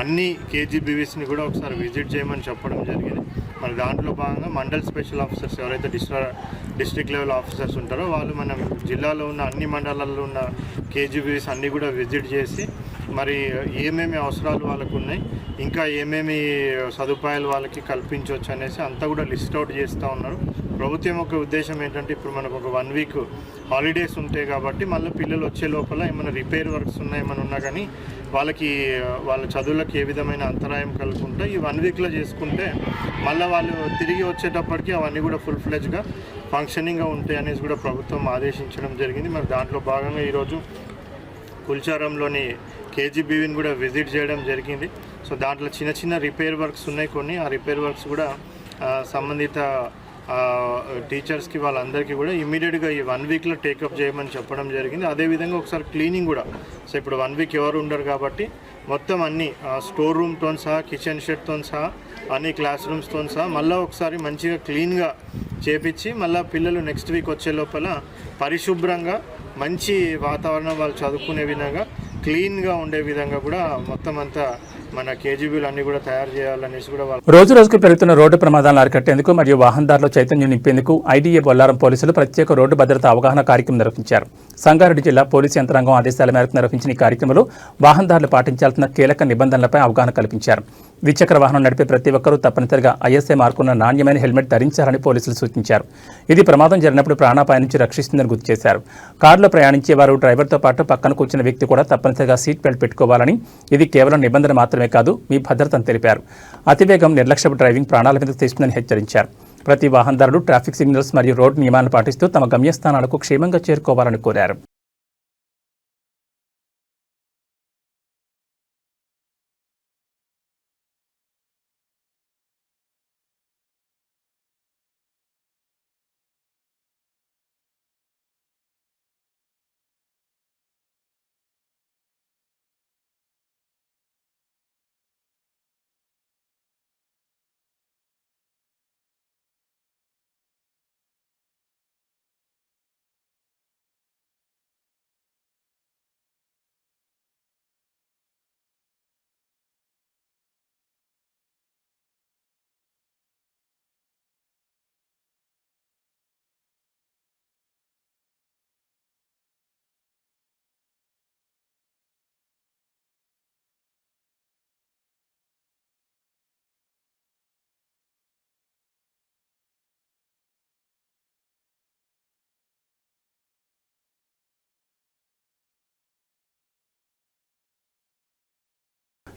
అన్ని కేజీబీవీస్ని కూడా ఒకసారి విజిట్ చేయమని చెప్పడం జరిగింది. మరి దాంట్లో భాగంగా మండల్ స్పెషల్ ఆఫీసర్స్ ఎవరైతే డిస్ట్రిక్ట్ లెవెల్ ఆఫీసర్స్ ఉంటారో వాళ్ళు మనం జిల్లాలో ఉన్న అన్ని మండలాల్లో ఉన్న కేజీబీవీస్ అన్నీ కూడా విజిట్ చేసి మరి ఏమేమి అవసరాలు వాళ్ళకు ఉన్నాయి, ఇంకా ఏమేమి సదుపాయాలు వాళ్ళకి కల్పించవచ్చు అనేసి అంతా కూడా లిస్ట్ అవుట్ చేస్తూ ఉన్నారు. ప్రభుత్వం యొక్క ఉద్దేశం ఏంటంటే ఇప్పుడు మనకు ఒక 1 week హాలిడేస్ ఉంటాయి కాబట్టి మళ్ళీ పిల్లలు వచ్చే లోపల ఏమైనా రిపేర్ వర్క్స్ ఏమైనా ఉన్నా కానీ వాళ్ళకి వాళ్ళ చదువులకు ఏ విధమైన అంతరాయం కలుగుకుంటే ఈ 1 weekలో చేసుకుంటే మళ్ళీ వాళ్ళు తిరిగి వచ్చేటప్పటికి అవన్నీ కూడా ఫుల్ ఫ్లెజ్గా ఫంక్షనింగ్గా ఉంటాయి అనేసి కూడా ప్రభుత్వం ఆదేశించడం జరిగింది. మరి దాంట్లో భాగంగా ఈరోజు కుల్చారంలోని కేజీబీవీని కూడా విజిట్ చేయడం జరిగింది. సో దాంట్లో చిన్న రిపేర్ వర్క్స్ ఉన్నాయి కొన్ని. ఆ రిపేర్ వర్క్స్ కూడా సంబంధిత టీచర్స్కి వాళ్ళందరికీ కూడా ఇమీడియట్గా ఈ 1 weekలో టేకప్ చేయమని చెప్పడం జరిగింది. అదేవిధంగా ఒకసారి క్లీనింగ్ కూడా, సో ఇప్పుడు 1 week ఎవరు ఉండరు కాబట్టి మొత్తం అన్ని స్టోర్ రూమ్తో సహా, కిచెన్ షెడ్తో సహా, అన్ని క్లాస్ రూమ్స్తో సహా మళ్ళీ ఒకసారి మంచిగా క్లీన్గా చేపించి మళ్ళీ పిల్లలు నెక్స్ట్ వీక్ వచ్చే లోపల పరిశుభ్రంగా మంచి వాతావరణం వాళ్ళు చదువుకునే విధంగా క్లీన్గా ఉండే విధంగా కూడా మొత్తం అంతా మన కేజీబీలు అన్ని కూడా తయారు చేయాలనేసి కూడా రోజు రోజుకు పెరుగుతున్న రోడ్డు ప్రమాదాలను అరికట్టేందుకు మరియు వాహనదారుల చైతన్యం నింపేందుకు ఐడీఏ బొల్లారం పోలీసులు ప్రత్యేక రోడ్డు భద్రతా అవగాహన కార్యక్రమం నిర్వహించారు. సంగారెడ్డి జిల్లా పోలీసు యంత్రాంగం ఆదేశాల మేరకు నిర్వహించిన ఈ కార్యక్రమంలో వాహనదారులు పాటించాల్సిన కీలక నిబంధనలపై అవగాహన కల్పించారు. ద్విచక్ర వాహనం నడిపే ప్రతి ఒక్కరూ తప్పనిసరిగా ఐఎస్ఐ మార్కున్న నాణ్యమైన హెల్మెట్ ధరించాలని పోలీసులు సూచించారు. ఇది ప్రమాదం జరిగినప్పుడు ప్రాణాపాయం నుంచి రక్షిస్తుందని గుర్తు చేశారు. కారులో ప్రయాణించే వారు డ్రైవర్తో పాటు పక్కన కూర్చున్న వ్యక్తి కూడా తప్పనిసరిగా సీట్ బెల్ట్ పెట్టుకోవాలని, ఇది కేవలం నిబంధన మాత్రమే కాదు, మీ భద్రతను తెలిపారు. అతివేగం, నిర్లక్ష్యపు డ్రైవింగ్ ప్రాణాల మీదకు తీస్తుందని హెచ్చరించారు. ప్రతి వాహనదారుడు ట్రాఫిక్ సిగ్నల్స్ మరియు రోడ్డు నియమాలను పాటిస్తూ తమ గమ్యస్థానాలకు క్షేమంగా చేరుకోవాలని కోరారు.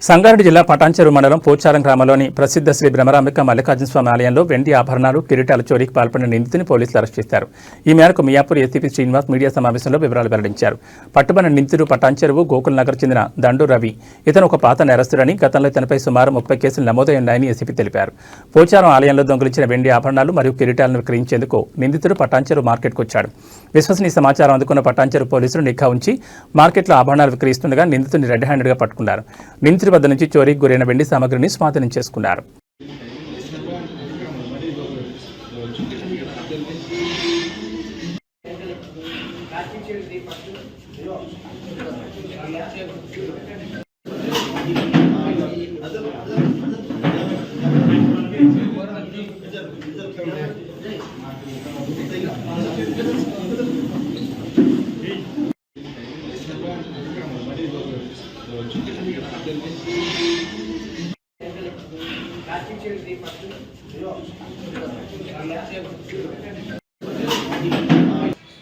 సంగారెడ్డి జిల్లా పటాన్చెరు మండలం పోచారం గ్రామంలోని ప్రసిద్ధ శ్రీ బ్రహ్మరాంబిక మల్లికార్జున స్వామి ఆలయంలో వెండి ఆభరణాలు కిరీటాల చోరీకి పాల్పడిన నిందితుని పోలీసులు అరెస్ట్ చేశారు. ఈ మేరకు మియాపూర్ ఏసీపీ శ్రీనివాస్ మీడియా సమావేశంలో వివరాలు వెల్లడించారు. పట్టుబడిన నిందితుడు పటాన్చెరువు గోకుల్ నగర్ చెందిన దండు రవి. ఇతను ఒక పాత నేరస్తుడని, గతంలో ఇతనిపై సుమారు 30 కేసులు నమోదై ఉన్నాయని ఏసీపీ తెలిపారు. పోచారం ఆలయంలో దొంగిలించిన వెండి ఆభరణాలు మరియు కిరీటాలను విక్రయించేందుకు నిందితుడు పటాన్చెరు మార్కెట్కు వచ్చాడు. విశ్వసనీయ సమాచారం అందుకున్న పటాన్చెరు పోలీసులు నిఘా ఉంచి మార్కెట్లో ఆభరణాలు విక్రయిస్తుండగా నిందితుడిని రెడ్ హ్యాండెడ్గా పట్టుకున్నారు. నిందితుడి వద్ద నుంచి చోరీకి గురైన వెండి సామగ్రిని స్వాధీనం చేసుకున్నారు.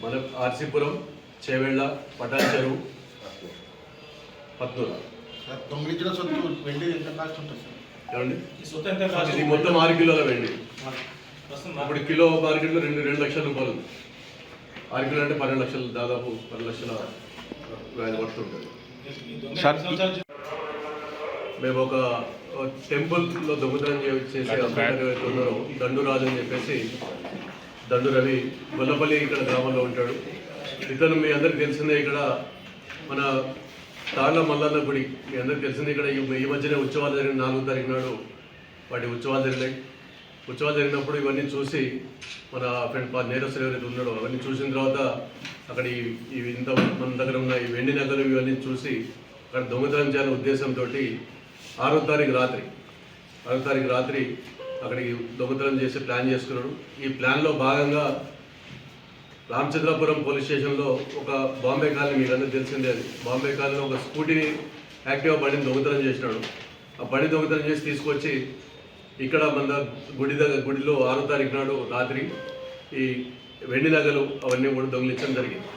మన ఆర్సీపురం, చేవెళ్ళ, పటాన్చెరు, పత్నూర దొంగిలించిన సొత్తు వెండి ఎంత కాస్ట్ ఉంటుంది ఏమండి? ఇది మొత్తం 6 కిలోల వెండి. ఇప్పుడు కిలో మార్కెట్లో 2 లక్షల రూపాయలు. 6 కిలో అంటే 12 లక్షలు, దాదాపు 10 లక్షల వాల్యూ పడుతుంటుంది. మేము ఒక టెంపుల్లో దొంగతనం చేసే అబ్బాయి ఉన్నారో దండురాజు అని చెప్పేసి, దండు రవి గొల్లపల్లి ఇక్కడ గ్రామంలో ఉంటాడు. ఇతను మీ అందరికి తెలిసిందే, ఇక్కడ మన తాళ్ళ మల్లన్న గుడి మీ అందరికి తెలిసిందే. ఇక్కడ ఈ మధ్యనే ఉత్సవాలు జరిగిన 4వ తారీఖు నాడు వాటి ఉత్సవాలు జరిగినాయి. ఉత్సవాలు జరిగినప్పుడు ఇవన్నీ చూసి మన ఫ్రెండ్ నేరస్తులు ఎవరైతే ఉన్నాడో అవన్నీ చూసిన తర్వాత అక్కడ ఇవి ఇంత మన దగ్గర ఉన్న ఈ వెండి నగలు ఇవన్నీ చూసి అక్కడ దొంగతనం చేయాలనే ఉద్దేశంతో 6వ తారీఖు రాత్రి అక్కడికి దొంగతనం చేసి ప్లాన్ చేసుకున్నాడు. ఈ ప్లాన్లో భాగంగా రామచంద్రపురం పోలీస్ స్టేషన్లో ఒక బాంబే కాలనీ, మీకు అందరికీ తెలిసిందే, అది బాంబే కాలనీలో ఒక స్కూటీని, యాక్టివా బండిని దొంగతనం చేసినాడు. ఆ బండి దొంగతనం చేసి తీసుకొచ్చి ఇక్కడ మన గుడిలో 6వ తారీఖు నాడు రాత్రి ఈ వెండి నగలు అవన్నీ కూడా దొంగిలించడం జరిగింది.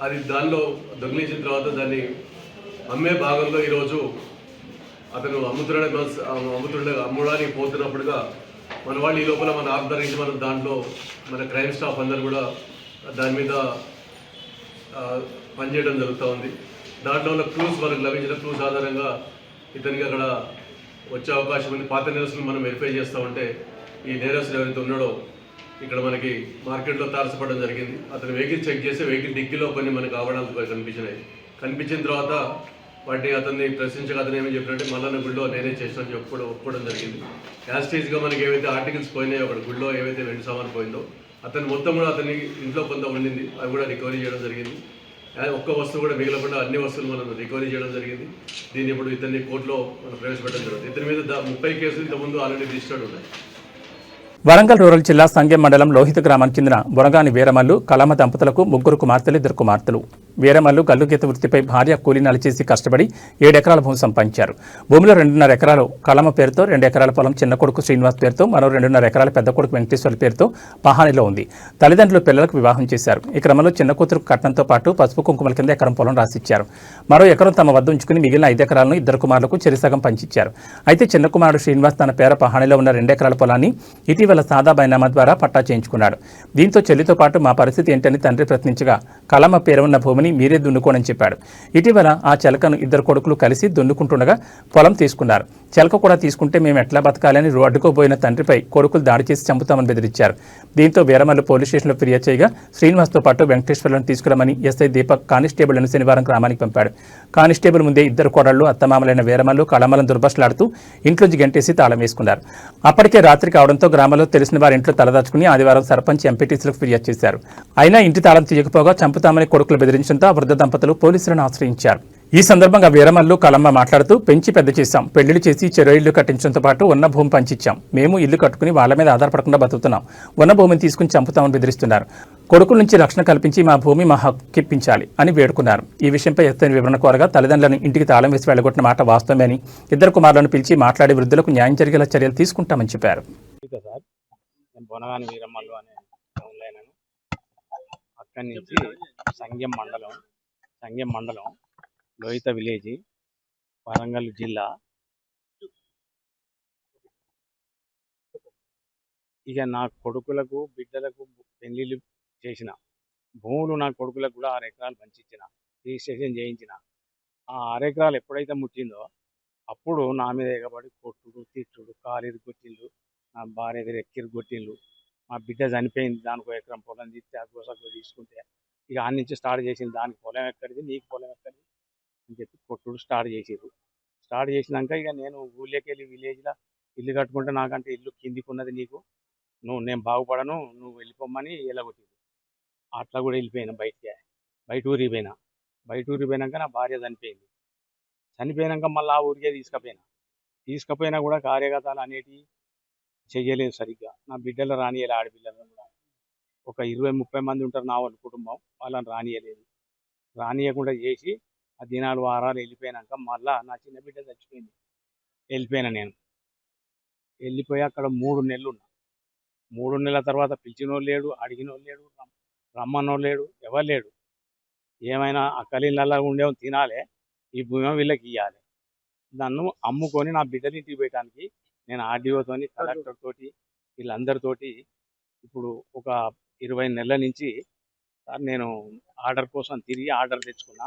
అది దానిలో దొంగిలించిన తర్వాత దాన్ని అమ్మే భాగంలో ఈరోజు అతను అమ్మడానికి పోతున్నప్పుడుగా మన వాళ్ళు ఈ లోపల మన ఆర్డరించి మనం దాంట్లో మన క్రైమ్ స్టాఫ్ అందరు కూడా దాని మీద పనిచేయడం జరుగుతూ ఉంది. దాంట్లో ఉన్న క్లూస్ మనకు లభించిన క్లూస్ ఆధారంగా ఇతనికి అక్కడ వచ్చే అవకాశం ఉంది. పాత నేరస్తులు మనం వెరిఫై చేస్తూ ఉంటే ఈ నేరస్తులు ఎవరైతే ఉన్నాడో ఇక్కడ మనకి మార్కెట్లో తారసపడడం జరిగింది. అతను వెహికల్ చెక్ చేసి వెహికల్ డిక్కీలో కొన్ని మనకు ఆవరణాలు కనిపించిన తర్వాత వాటిని అతన్ని ప్రశ్నించగా అతను ఏమని చెప్పినట్టే మల్లన్న గుడిలో నేనే చేసినని ఒప్పుకోవడం జరిగింది. యాస్టేజ్గా మనకి ఏవైతే ఆర్టికల్స్ పోయినాయో అక్కడ గుడిలో ఏవైతే వెండి సామాను పోయిందో అతను మొత్తం కూడా అతని ఇంట్లో కొంత ఉండింది, అవి కూడా రికవరీ చేయడం జరిగింది. ఒక్క వస్తువు కూడా మిగలకుండా అన్ని వస్తువులు మనం రికవరీ చేయడం జరిగింది. దీన్ని ఇప్పుడు ఇతన్ని కోర్టులో మనం ప్రవేశపెట్టడం జరుగుతుంది. ఇతని మీద 30 కేసులు ఇంతకుముందు ఆల్రెడీ రిజిస్టర్డ్ ఉన్నాయి. వరంగల్ రూరల్ జిల్లా సంగెం మండలం లోహిత గ్రామానికి చెందిన బొరగాని వీరమల్లు, కలమ దంపతులకు 3 కుమార్తెలు, 2 కుమార్తెలు. వీరమల్లు గల్లుగీత వృత్తిపై భార్య కూలీనాలు చేసి కష్టపడి 7 ఎకరాల భూమి సంపాదించారు. భూమిలో 2.5 ఎకరాలు కలమ పేరుతో, 2 ఎకరాల పొలం చిన్న కొడుకు శ్రీనివాస్ పేరుతో, మరో 2.5 ఎకరాల పెద్ద కొడుకు వెంకటేశ్వర పేరుతో పహానిలో ఉంది. తల్లిదండ్రులు పిల్లలకు వివాహం చేశారు. ఈ క్రమంలో చిన్న కూతురు కట్నంతో పాటు పసుపు కుంకుమల కింద ఎకరం పొలం రాసిచ్చారు. మరో ఎకరం తమ వద్ద ఉంచుకుని మిగిలిన 5 ఎకరాలను 2 కుమారులకు చెరిసగం పంచిచ్చారు. అయితే చిన్న కుమారుడు శ్రీనివాస్ తన పేర పహానిలో ఉన్న 2 ఎకరాల పొలాన్ని ఇటీవల సాదా బైనామా ద్వారా పట్టా చేయించుకున్నాడు. దీంతో చెల్లితో పాటు మా పరిస్థితి ఏంటని తండ్రి ప్రశ్నించగా కలమ పేరు ఉన్న భూమిని మీరే దున్నుకోనని చెప్పాడు. ఇటీవల ఆ చెలకను 2 కొడుకులు కలిసి దున్నుకుంటుండగా పొలం తీసుకున్నారు. చెలక కూడా తీసుకుంటే మేము ఎట్లా బతకాలని అడ్డుకోబోయిన తండ్రిపై కొడుకులు దాడి చేసి చంపుతామని బెదిరించారు. దీంతో వీరమల్లు పోలీస్ స్టేషన్లో ఫిర్యాదు చేయగా శ్రీనివాస్తో పాటు వెంకటేశ్వర్లను తీసుకురమని ఎస్ఐ దీపక్ కానిస్టేబుల్ను శనివారం గ్రామానికి పంపాడు. కానిస్టేబుల్ ముందే 2 కోడళ్లు అత్తమామలైన వీరమల్లు కళమలను దుర్భషలాడుతూ ఇంట్లోంచి గంటేసి తాళం వేసుకున్నారు. అప్పటికే రాత్రి కావడంతో గ్రామంలో తెలిసిన వారి ఇంట్లో తలదాచుకుని ఆదివారం సర్పంచ్ ఎంపీటీసీలకు ఫిర్యాదు చేశారు. అయినా ఇంటి తాళం తీయకపోగా చంపుతామని కొడుకులు బెదిరించడంతో వృద్ధ దంపతులు పోలీసులను ఆశ్రయించారు. ఈ సందర్భంగా వీరమల్లు కలమ్మ మాట్లాడుతూ పెంచి పెద్ద చేశాం, పెళ్లిళ్ళు చేసి చెరో ఇల్లు కట్టించడంతో పాటు ఉన్న భూమి పంచిచ్చాం. మేము ఇల్లు కట్టుకుని వాళ్ళ మీద ఆధారపడకుండా బతుకుతున్నాం. ఉన్న భూమిని తీసుకుని చంపుతామని బెదిరిస్తున్నారు. కొడుకుల నుంచి రక్షణ కల్పించి మా భూమి మా హక్కిప్పించాలి అని వేడుకున్నారు. ఈ విషయంపై ఎత్తైన వివరణ కోరగా తల్లిదండ్రులను ఇంటికి తాళం వేసి వెళ్లగొట్టిన మాట వాస్తవమే అని 2 కుమారులను పిలిచి మాట్లాడి వృద్ధులకు న్యాయం జరిగేలా చర్యలు తీసుకుంటామని చెప్పారు. బొనగాని వీరమల్లు అనే టౌన్లో అక్కడి నుంచి సంగెం మండలం లోహిత విలేజ్ వరంగల్ జిల్లా. ఇక నా కొడుకులకు బిడ్డలకు పెళ్లిళ్ళు చేసిన భూములు నా కొడుకులకు కూడా 6 ఎకరాలు పంచిచ్చిన, రిజిస్ట్రేషన్ చేయించిన. ఆ 6 ఎకరాలు ఎప్పుడైతే ముట్టిందో అప్పుడు నా మీద ఎగబడి కొట్టుడు తిట్టుడు, కాలు ఇరుగొట్టిండు, నా భార్య దగ్గర ఎక్కిరిగొట్టిండు. మా బిడ్డ చనిపోయింది, దానికి 1 ఎకరం పొలం తీస్తే అగ్గుసగ్గు తీసుకుంటే ఇక ఆ నుంచి స్టార్ట్ చేసింది. దానికి పొలం ఎక్కడిది, నీకు పొలం ఎక్కడిది అని చెప్పి కొట్టుడు స్టార్ట్ చేసిర్రు. స్టార్ట్ చేసినాక ఇక నేను ఊళ్ళోకి వెళ్ళి విలేజ్లో ఇల్లు కట్టుకుంటే నాకంటే ఇల్లు కిందికి ఉన్నది, నేను బాగుపడను, నువ్వు వెళ్ళిపోమని ఎలగొట్టింది. అట్లా కూడా వెళ్ళిపోయినా బయట ఊరికి పోయినా. బయట ఊరికి పోయినాక నా భార్య చనిపోయినాక మళ్ళీ ఆ ఊరికే తీసుకుపోయినా కూడా కార్యగతాలు అనేటివి చెయ్యలేదు సరిగ్గా. నా బిడ్డలు రానియలే, ఆడపిల్లలు కూడా ఒక 20-30 మంది ఉంటారు నా వాళ్ళ కుటుంబం, వాళ్ళని రానియకుండా చేసి ఆ దినాలు వారాలు వెళ్ళిపోయినాక మళ్ళా నా చిన్న బిడ్డ చచ్చిపోయింది. వెళ్ళిపోయినా నేను. వెళ్ళిపోయి అక్కడ 3 నెలలు ఉన్నా. 3 నెలల తర్వాత పిలిచినోళ్ళు లేడు, అడిగినోళ్ళు లేడు, రమ్మన్నోళ్ళు లేడు, ఎవరు లేడు. ఏమైనా అక్కలిళ్ళల్లో ఉండేవి తినాలి, ఈ భూమి వీళ్ళకి ఇవ్వాలి. నన్ను అమ్ముకొని నా బిడ్డని ఇంటికి పోయటానికి నేను ఆర్డీఓతోని, కలెక్టర్ తోటి, వీళ్ళందరితోటి ఇప్పుడు ఒక 20 నెలల నుంచి నేను ఆర్డర్ కోసం తిరిగి ఆర్డర్ తెచ్చుకున్నా.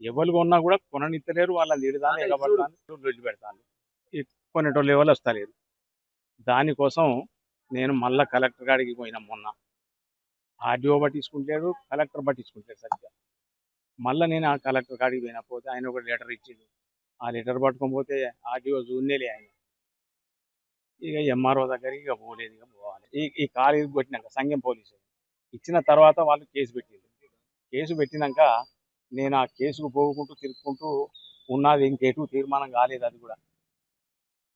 ఎవరు కొన్నా కూడా కొననిత్తలేరు, వాళ్ళని తిడతాను, ఎగబడతాను, రొడ్డు పెడతాను. కొనేటోళ్ళు ఎవరు వస్తలేరు. దానికోసం నేను మళ్ళీ కలెక్టర్ గారికి పోయినా. మొన్న ఆర్డీఓ పట్టించుకుంటాడు, కలెక్టర్ పట్టించుకుంటాడు సరిగ్గా. మళ్ళీ నేను ఆ కలెక్టర్ కాడికి పోయినపోతే ఆయన ఒక లెటర్ ఇచ్చిండు. ఆ లెటర్ పట్టుకోకపోతే ఆర్డీఓ జూన్నేలే ఆయన. ఇక ఎంఆర్ఓ దగ్గరికి ఇక పోలేదు, ఇక పోవాలి. ఈ కాలు కొట్టినాక సంఘం పోలీసు ఇచ్చిన తర్వాత వాళ్ళు కేసు పెట్టిండు. కేసు పెట్టినాక నేను ఆ కేసుకు పోగుకుంటూ తిరుక్కుంటూ ఉన్నది, ఇంకెటు తీర్మానం కాలేదు. అది కూడా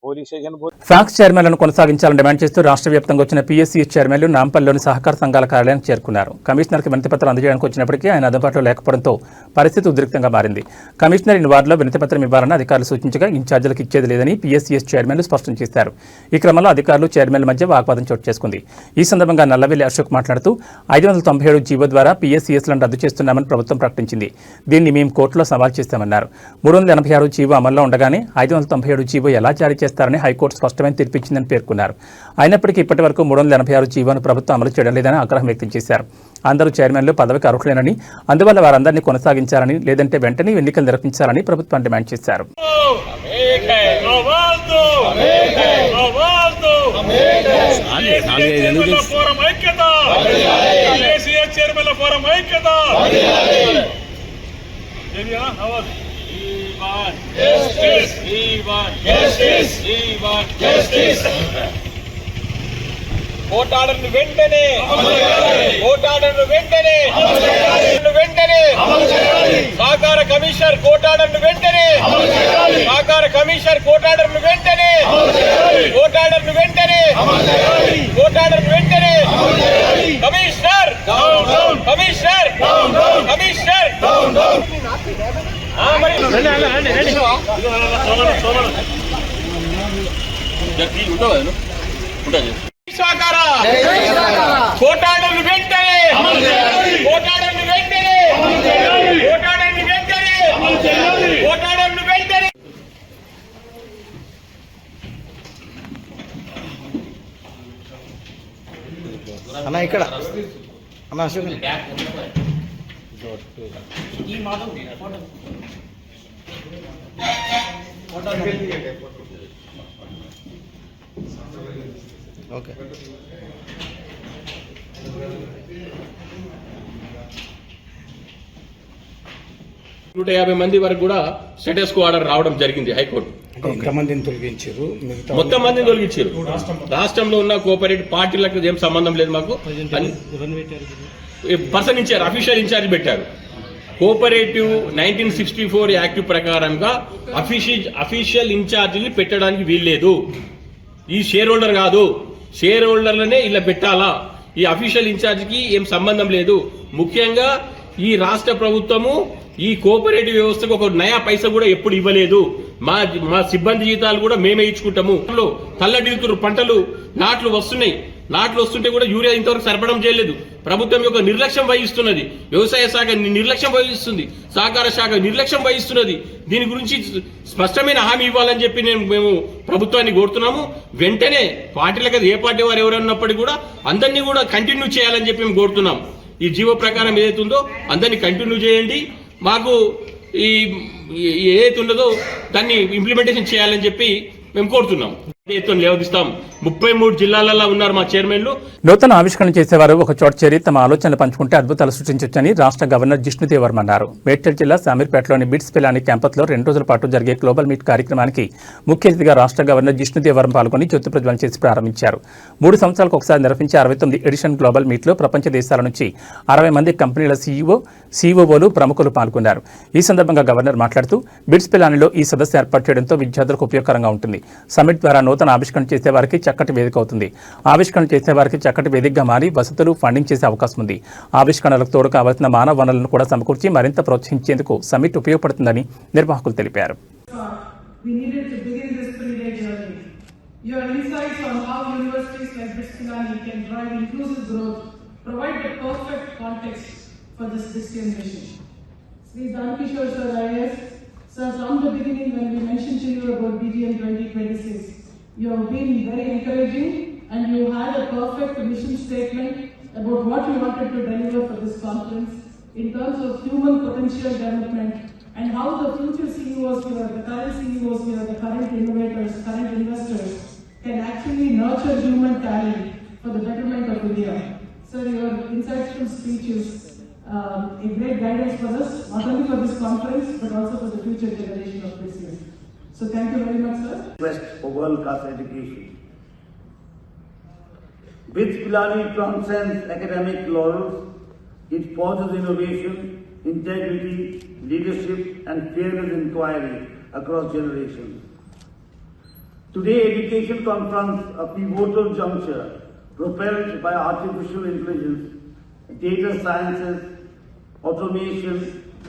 పోలీస్ స్టేషన్ ఫ్యాక్స్ చైర్మన్లను కొనసాగించాలని డిమాండ్ చేస్తూ రాష్ట్ర వ్యాప్తంగా వచ్చిన పీఎస్సీఎస్ చైర్మన్లు నాంపల్లిలోని సహకార సంఘాల కార్యాలయానికి చేరుకున్నారు. కమిషనర్కి వినతిపత్రం అందజేయడానికి వచ్చినప్పటికీ ఆయన అందుబాటులో లేకపోవడంతో పరిస్థితి ఉద్రిక్తంగా మారింది. కమిషనర్ ఇన్ వార్డులో వినతిపత్రం ఇవ్వాలని అధికారులు సూచించగా ఇన్ఛార్జీలకు ఇచ్చేది లేదని పీఎస్సీఎస్ చైర్మన్లు స్పష్టం చేశారు. ఈ క్రమంలో అధికారులు చైర్మన్ల మధ్య వాగ్వాదం చోటు చేసుకుంది. ఈ సందర్భంగా నల్లవెల్లి అశోక్ మాట్లాడుతూ 597 జీవో ద్వారా పీఎస్సీఎస్లను రద్దు చేస్తున్నామని ప్రభుత్వం ప్రకటించింది. దీన్ని మేము కోర్టులో సవాల్ చేస్తామన్నారు. 386 జీవో అమల్లో ఉండగానే 597 జీవో ఎలా జారీ చేస్తారని హైకోర్టు స్పష్టమైన తీర్పిచ్చిందని పేర్కొన్నారు. అయినప్పటికీ ఇప్పటి వరకు 386 జీవోను ప్రభుత్వం అమలు చేయడం లేదని ఆగ్రహం వ్యక్తం చేశారు. అందరూ చైర్మన్లు పదవికి అర్హులేనని, అందువల్ల వారందరినీ కొనసాగించాలని, లేదంటే వెంటనే ఎన్నికలు నిర్వహించాలని ప్రభుత్వం డిమాండ్ చేశారు. కోర్టు ఆర్డర్ను వెంటనే సహకార కమిషనర్ కోర్టు ఆర్డర్ను వెంటనే కోటాడర్ను వెంటనే అన్న ఇక్కడ అన్న అశోక్ ఓకే. 150 మంది వరకు కూడా స్టేటస్ కో ఆర్డర్ రావడం జరిగింది హైకోర్టు. మొత్తం మందిని తొలగించారు. రాష్ట్రంలో ఉన్న కోఆపరేటివ్ పార్టీలకు ఏం సంబంధం లేదు. మాకు పర్సన్ ఇన్ఛార్జ్, అఫీషియల్ ఇన్ఛార్జ్ పెట్టారు. కోఆపరేటివ్ 1964 యాక్ట్ ప్రకారంగా అఫీషియల్ ఇన్ఛార్జిని పెట్టడానికి వీల్లేదు. ఈ షేర్ హోల్డర్ కాదు, షేర్ హోల్డర్లనే ఇలా పెట్టాలా. ఈ అఫీషియల్ ఇన్ఛార్జికి ఏం సంబంధం లేదు. ముఖ్యంగా ఈ రాష్ట్ర ప్రభుత్వము ఈ కోఆపరేటివ్ వ్యవస్థకు ఒక నయా పైసా కూడా ఎప్పుడు ఇవ్వలేదు. మా సిబ్బంది జీతాలు కూడా మేమే ఇచ్చుకుంటాము. తల్లడిల్తురు పంటలు నాట్లు వస్తున్నాయి, లాట్లు వస్తుంటే కూడా యూరియా ఇంతవరకు సరఫరా చేయలేదు. ప్రభుత్వం యొక్క నిర్లక్ష్యం వహిస్తున్నది. వ్యవసాయ శాఖ నిర్లక్ష్యం వహిస్తుంది, సహకార శాఖ నిర్లక్ష్యం వహిస్తున్నది. దీని గురించి స్పష్టమైన హామీ ఇవ్వాలని చెప్పి మేము ప్రభుత్వాన్ని కోరుతున్నాము. వెంటనే పార్టీలకు ఏ పార్టీ వారు ఎవరన్నప్పటికీ కూడా అందరినీ కూడా కంటిన్యూ చేయాలని చెప్పి మేము కోరుతున్నాం. ఈ జీవో ప్రకారం ఏదైతే ఉందో అందరినీ కంటిన్యూ చేయండి. మాకు ఈ ఏదైతే ఉన్నదో దాన్ని ఇంప్లిమెంటేషన్ చేయాలని చెప్పి మేము కోరుతున్నాం. లేవదిస్తాం. 33 జిల్లాలలో ఉన్నారు మా చైర్మన్లు. నూతన ఆవిష్కరణ చేసేవారు ఒక చోట చేరి తమ ఆలోచనలు పంచుకుంటే అద్భుతాలు సృష్టించొచ్చని రాష్ట్ర గవర్నర్ జిష్ణుదేవ్ వర్మ అన్నారు. మేడ్చల్ జిల్లా శామీర్పేటలోని బిట్స్ పిలాని క్యాంపస్లో 2 రోజుల పాటు జరిగే గ్లోబల్ మీట్ కార్యక్రమానికి ముఖ్య అతిథిగా రాష్ట్ర గవర్నర్ జిష్ణుదేవ్ వర్మ పాల్గొని జ్యోతి ప్రజ్వలన చేసి ప్రారంభించారు. 3 సంవత్సరాలకు ఒకసారి నిర్వహించే 69 ఎడిషన్ గ్లోబల్ మీట్లో ప్రపంచ దేశాల నుంచి 60 మంది కంపెనీల సీఈఓలు ప్రముఖులు పాల్గొన్నారు. ఈ సందర్భంగా గవర్నర్ మాట్లాడుతూ బిట్స్ పిలానిలో ఈ సదస్సు ఏర్పాటు చేయడంతో విద్యార్థులకు ఉపయోగకరంగా ఉంటుంది. సమిట్ ద్వారా నూతన ఆవిష్కరణ చేసేవారికి చక్కటి వేదిక అవుతుంది. ఆవిష్కరణ చేసేవారికి చక్కటి వేదికగా మారి వసతులు ఫండింగ్ చేసే అవకాశం ఉంది. ఆవిష్కరణలకు తోడు కావాల్సిన మానవ వనరులను కూడా సమకూర్చి మరింత ప్రోత్సహించేందుకు సమిట్ ఉపయోగపడుతుందని నిర్వాహకులు తెలిపారు. So from the beginning, when we mentioned to you about BTM 2026, you have been very encouraging and you had a perfect mission statement about what you wanted to deliver for this conference in terms of human potential development and how the future CEOs here, the current CEOs here, the current innovators, current investors can actually nurture human talent for the betterment of India. So your insightful speech is a great guidance for us, not only for this conference, but also for the future generation of this year. So thank you very much, sir. Quest for world-class education. BITS Pilani transcends academic laurels. It fosters innovation, integrity, leadership, and fearless inquiry across generations. Today, education confronts a pivotal juncture propelled by artificial intelligence, data sciences, automation,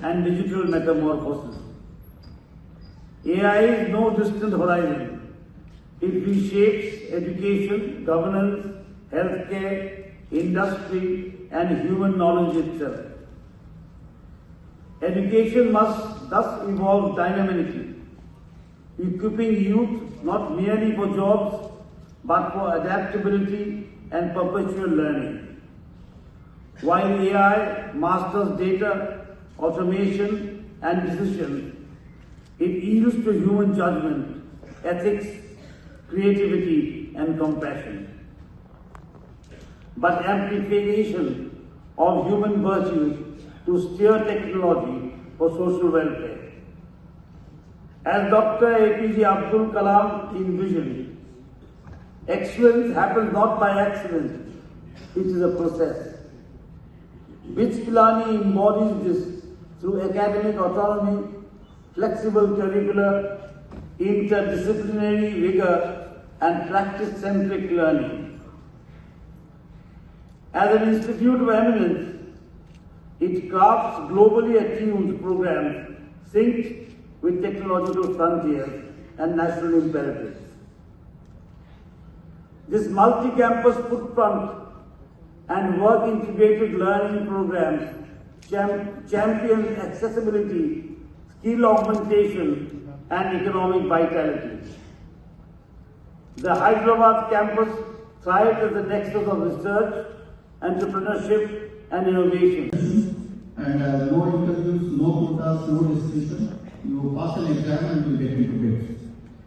and digital metamorphosis. AI is no distant horizon. It reshapes education, governance, healthcare, industry, and human knowledge itself. Education must thus evolve dynamically, equipping youth not merely for jobs, but for adaptability and perpetual learning. While AI masters data, automation, and decision, it yields to human judgment, ethics, creativity, and compassion. But amplification of human virtues to steer technology for social welfare. As Dr. APJ Abdul Kalam envisioned, excellence happens not by accident, it is a process. BITS Pilani embodies this through academic autonomy, flexible curricula, interdisciplinary rigor, and practice-centric learning. As an institute of eminence, it crafts globally attuned programs synced with technological frontiers and national imperatives. This multi-campus footprint and work-integrated learning programs champion accessibility, skill augmentation, and economic vitality. The Hyderabad campus thrives as the nexus of research, entrepreneurship, and innovation. And no interviews, no quotas, no decision. You pass an exam and you get into BITS.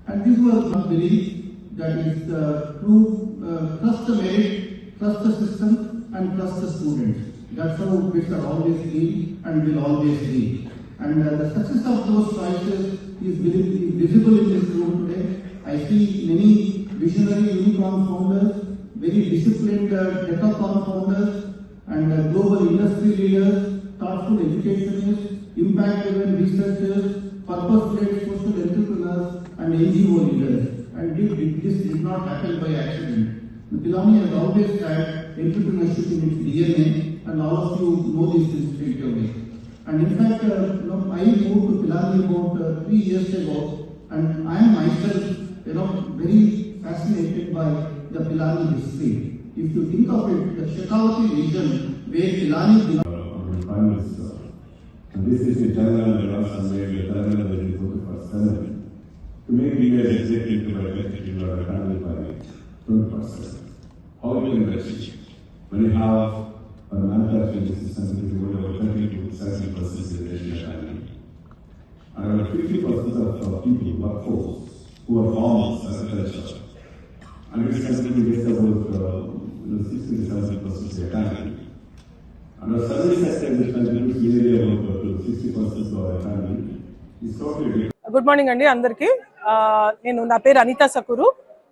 And this was my belief that is true, trust the merit, trust the system, and trust the students. That's how BITS are always been and will always be. And the success of those choices is visible in this room today. I see many visionary unicorn founders, very disciplined decathlon founders, and global industry leaders, thoughtful educationists, impact-driven researchers, purpose-led social entrepreneurs, and NGO leaders. And this did not happen by accident. Pilani has always had entrepreneurship in its DNA, and all of you know this instinctively. And in fact, I moved to Pilani about 3 years ago, and I am myself, very fascinated by the Pilani history. if you think of it, the Shekhawati region where Pilani Prime Minister, and this is the Telangana General Assembly, the Telangana Legislature for 7, to make India executive by legislature or economy by 20%. How you can achieve when you have a manufacturing system which is over 30 to 70% in the economy, and around 50% of people, workforce, who are farmers, agriculture, and this country gets about 60 to 70% of the economy. And the service sector, which contributes nearly about 60% of our economy, is totally different. Good morning అండి అందరికీ. నా పేరు అనితా సకురు.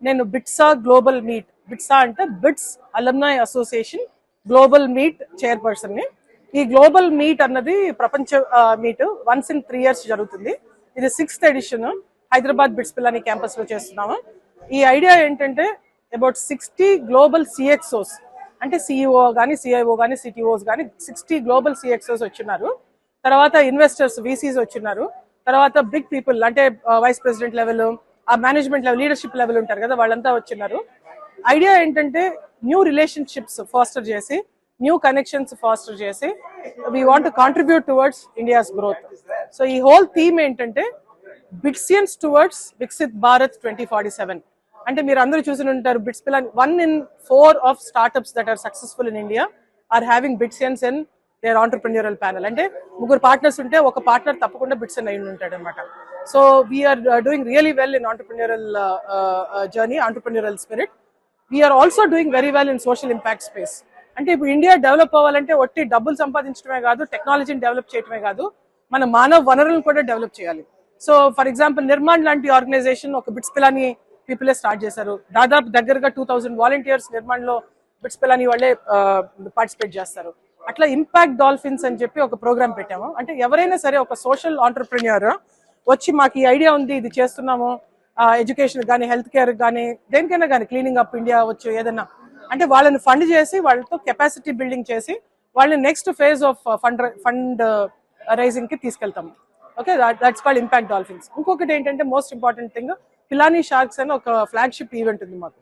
నేను బిట్సా global meet, బిట్సా అంటే bits అలమ్నాయ్ association global meet చైర్పర్సన్ని. ఈ global meet అన్నది ప్రపంచ meet once in 3 years జరుగుతుంది. ఇది 6th edition Hyderabad BITS Pilani campus లో చేస్తున్నాము. ఈ ఐడియా ఏంటంటే అబౌట్ 60 గ్లోబల్ సిఎక్సోస్ అంటే సిఇఓ కానీ సిఐఓ కానీ సిటిఓస్ కానీ 60 గ్లోబల్ సిఎక్సోస్ వచ్చిన్నారు. తర్వాత ఇన్వెస్టర్స్ వీసీస్ వచ్చిన్నారు. తర్వాత బిగ్ పీపుల్ అంటే వైస్ ప్రెసిడెంట్ లెవెల్, ఆ మేనేజ్మెంట్ లెవెల్, లీడర్షిప్ లెవెల్ ఉంటారు కదా, వాళ్ళంతా వచ్చినారు. ఐడియా ఏంటంటే న్యూ రిలేషన్షిప్స్ ఫాస్టర్ చేసి, న్యూ కనెక్షన్స్ ఫాస్టర్ చేసి we want to contribute towards India's growth. So ఈ హోల్ థీమ్ ఏంటంటే బిట్సియన్స్ టువర్డ్స్ వికసిత్ భారత్ 2047. అంటే మీరు అందరూ చూసి ఉంటారు బిట్స్ పిల్లని 1 in 4 of startups that are successful in India are having Bitsians in their entrepreneurial panel. అంటే 3 partners ఉంటే ఒక పార్ట్నర్ తప్పకుండా బిట్సియన్ అయి ఉంటాడు అనమాట. So we are doing really well in entrepreneurial journey, entrepreneurial spirit. We are also doing very well in social impact space. అంటే ఇప్పుడు India develop అవ్వాలంటే ఒట్టి డబ్బులు సంపాదించడమే కాదు, టెక్నాలజీని డెవలప్ చేయడమే కాదు, మన మానవ వనరులను కూడా డెవలప్ చేయాలి. సో ఫర్ ఎగ్జాంపుల్ నిర్మాణ్ లాంటి ఆర్గనైజేషన్ ఒక బిట్స్ పిల్లాని పీపులే స్టార్ట్ చేశారు. దాదాపు దగ్గరగా 2000 వాలంటీర్స్ నిర్మాణ్లో బిట్స్ పిల్లాని వాళ్ళే పార్టిసిపేట్ చేస్తారు. అట్లా ఇంపాక్ట్ డాల్ఫిన్స్ అని చెప్పి ఒక ప్రోగ్రామ్ పెట్టాము. అంటే ఎవరైనా సరే ఒక సోషల్ ఆంటర్ప్రెన్యూర్ వచ్చి మాకు ఈ ఐడియా ఉంది, ఇది చేస్తున్నాము, ఎడ్యుకేషన్ కానీ, హెల్త్ కేర్ కానీ, దేనికైనా కానీ, క్లీనింగ్ అప్ ఇండియా వచ్చు ఏదైనా అంటే వాళ్ళని ఫండ్ చేసి వాళ్ళతో కెపాసిటీ బిల్డింగ్ చేసి వాళ్ళని next phase of fund raising కి తీసుకెళ్తాము. Okay, that's called impact dolphins. ఇంకొకటి ఏంటంటే most important thing, Pilani sharks అని ఒక ఫ్లాగ్షిప్ ఈవెంట్ ఉంది మాకు.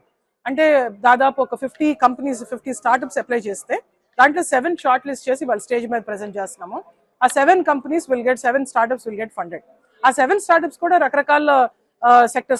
అంటే దాదాపు ఒక 50 కంపెనీస్, 50 స్టార్ట్అప్స్ అప్లై చేస్తే దాంట్లో 7 షార్ట్ లిస్ట్ చేసి వాళ్ళ స్టేజ్ మీద ప్రెజెంట్ చేస్తున్నాము. ఆ 7 companies will get 7 startups will get funded. ఆ 7 స్టార్ట్అప్స్ కూడా రకరకాల సెక్టర్స్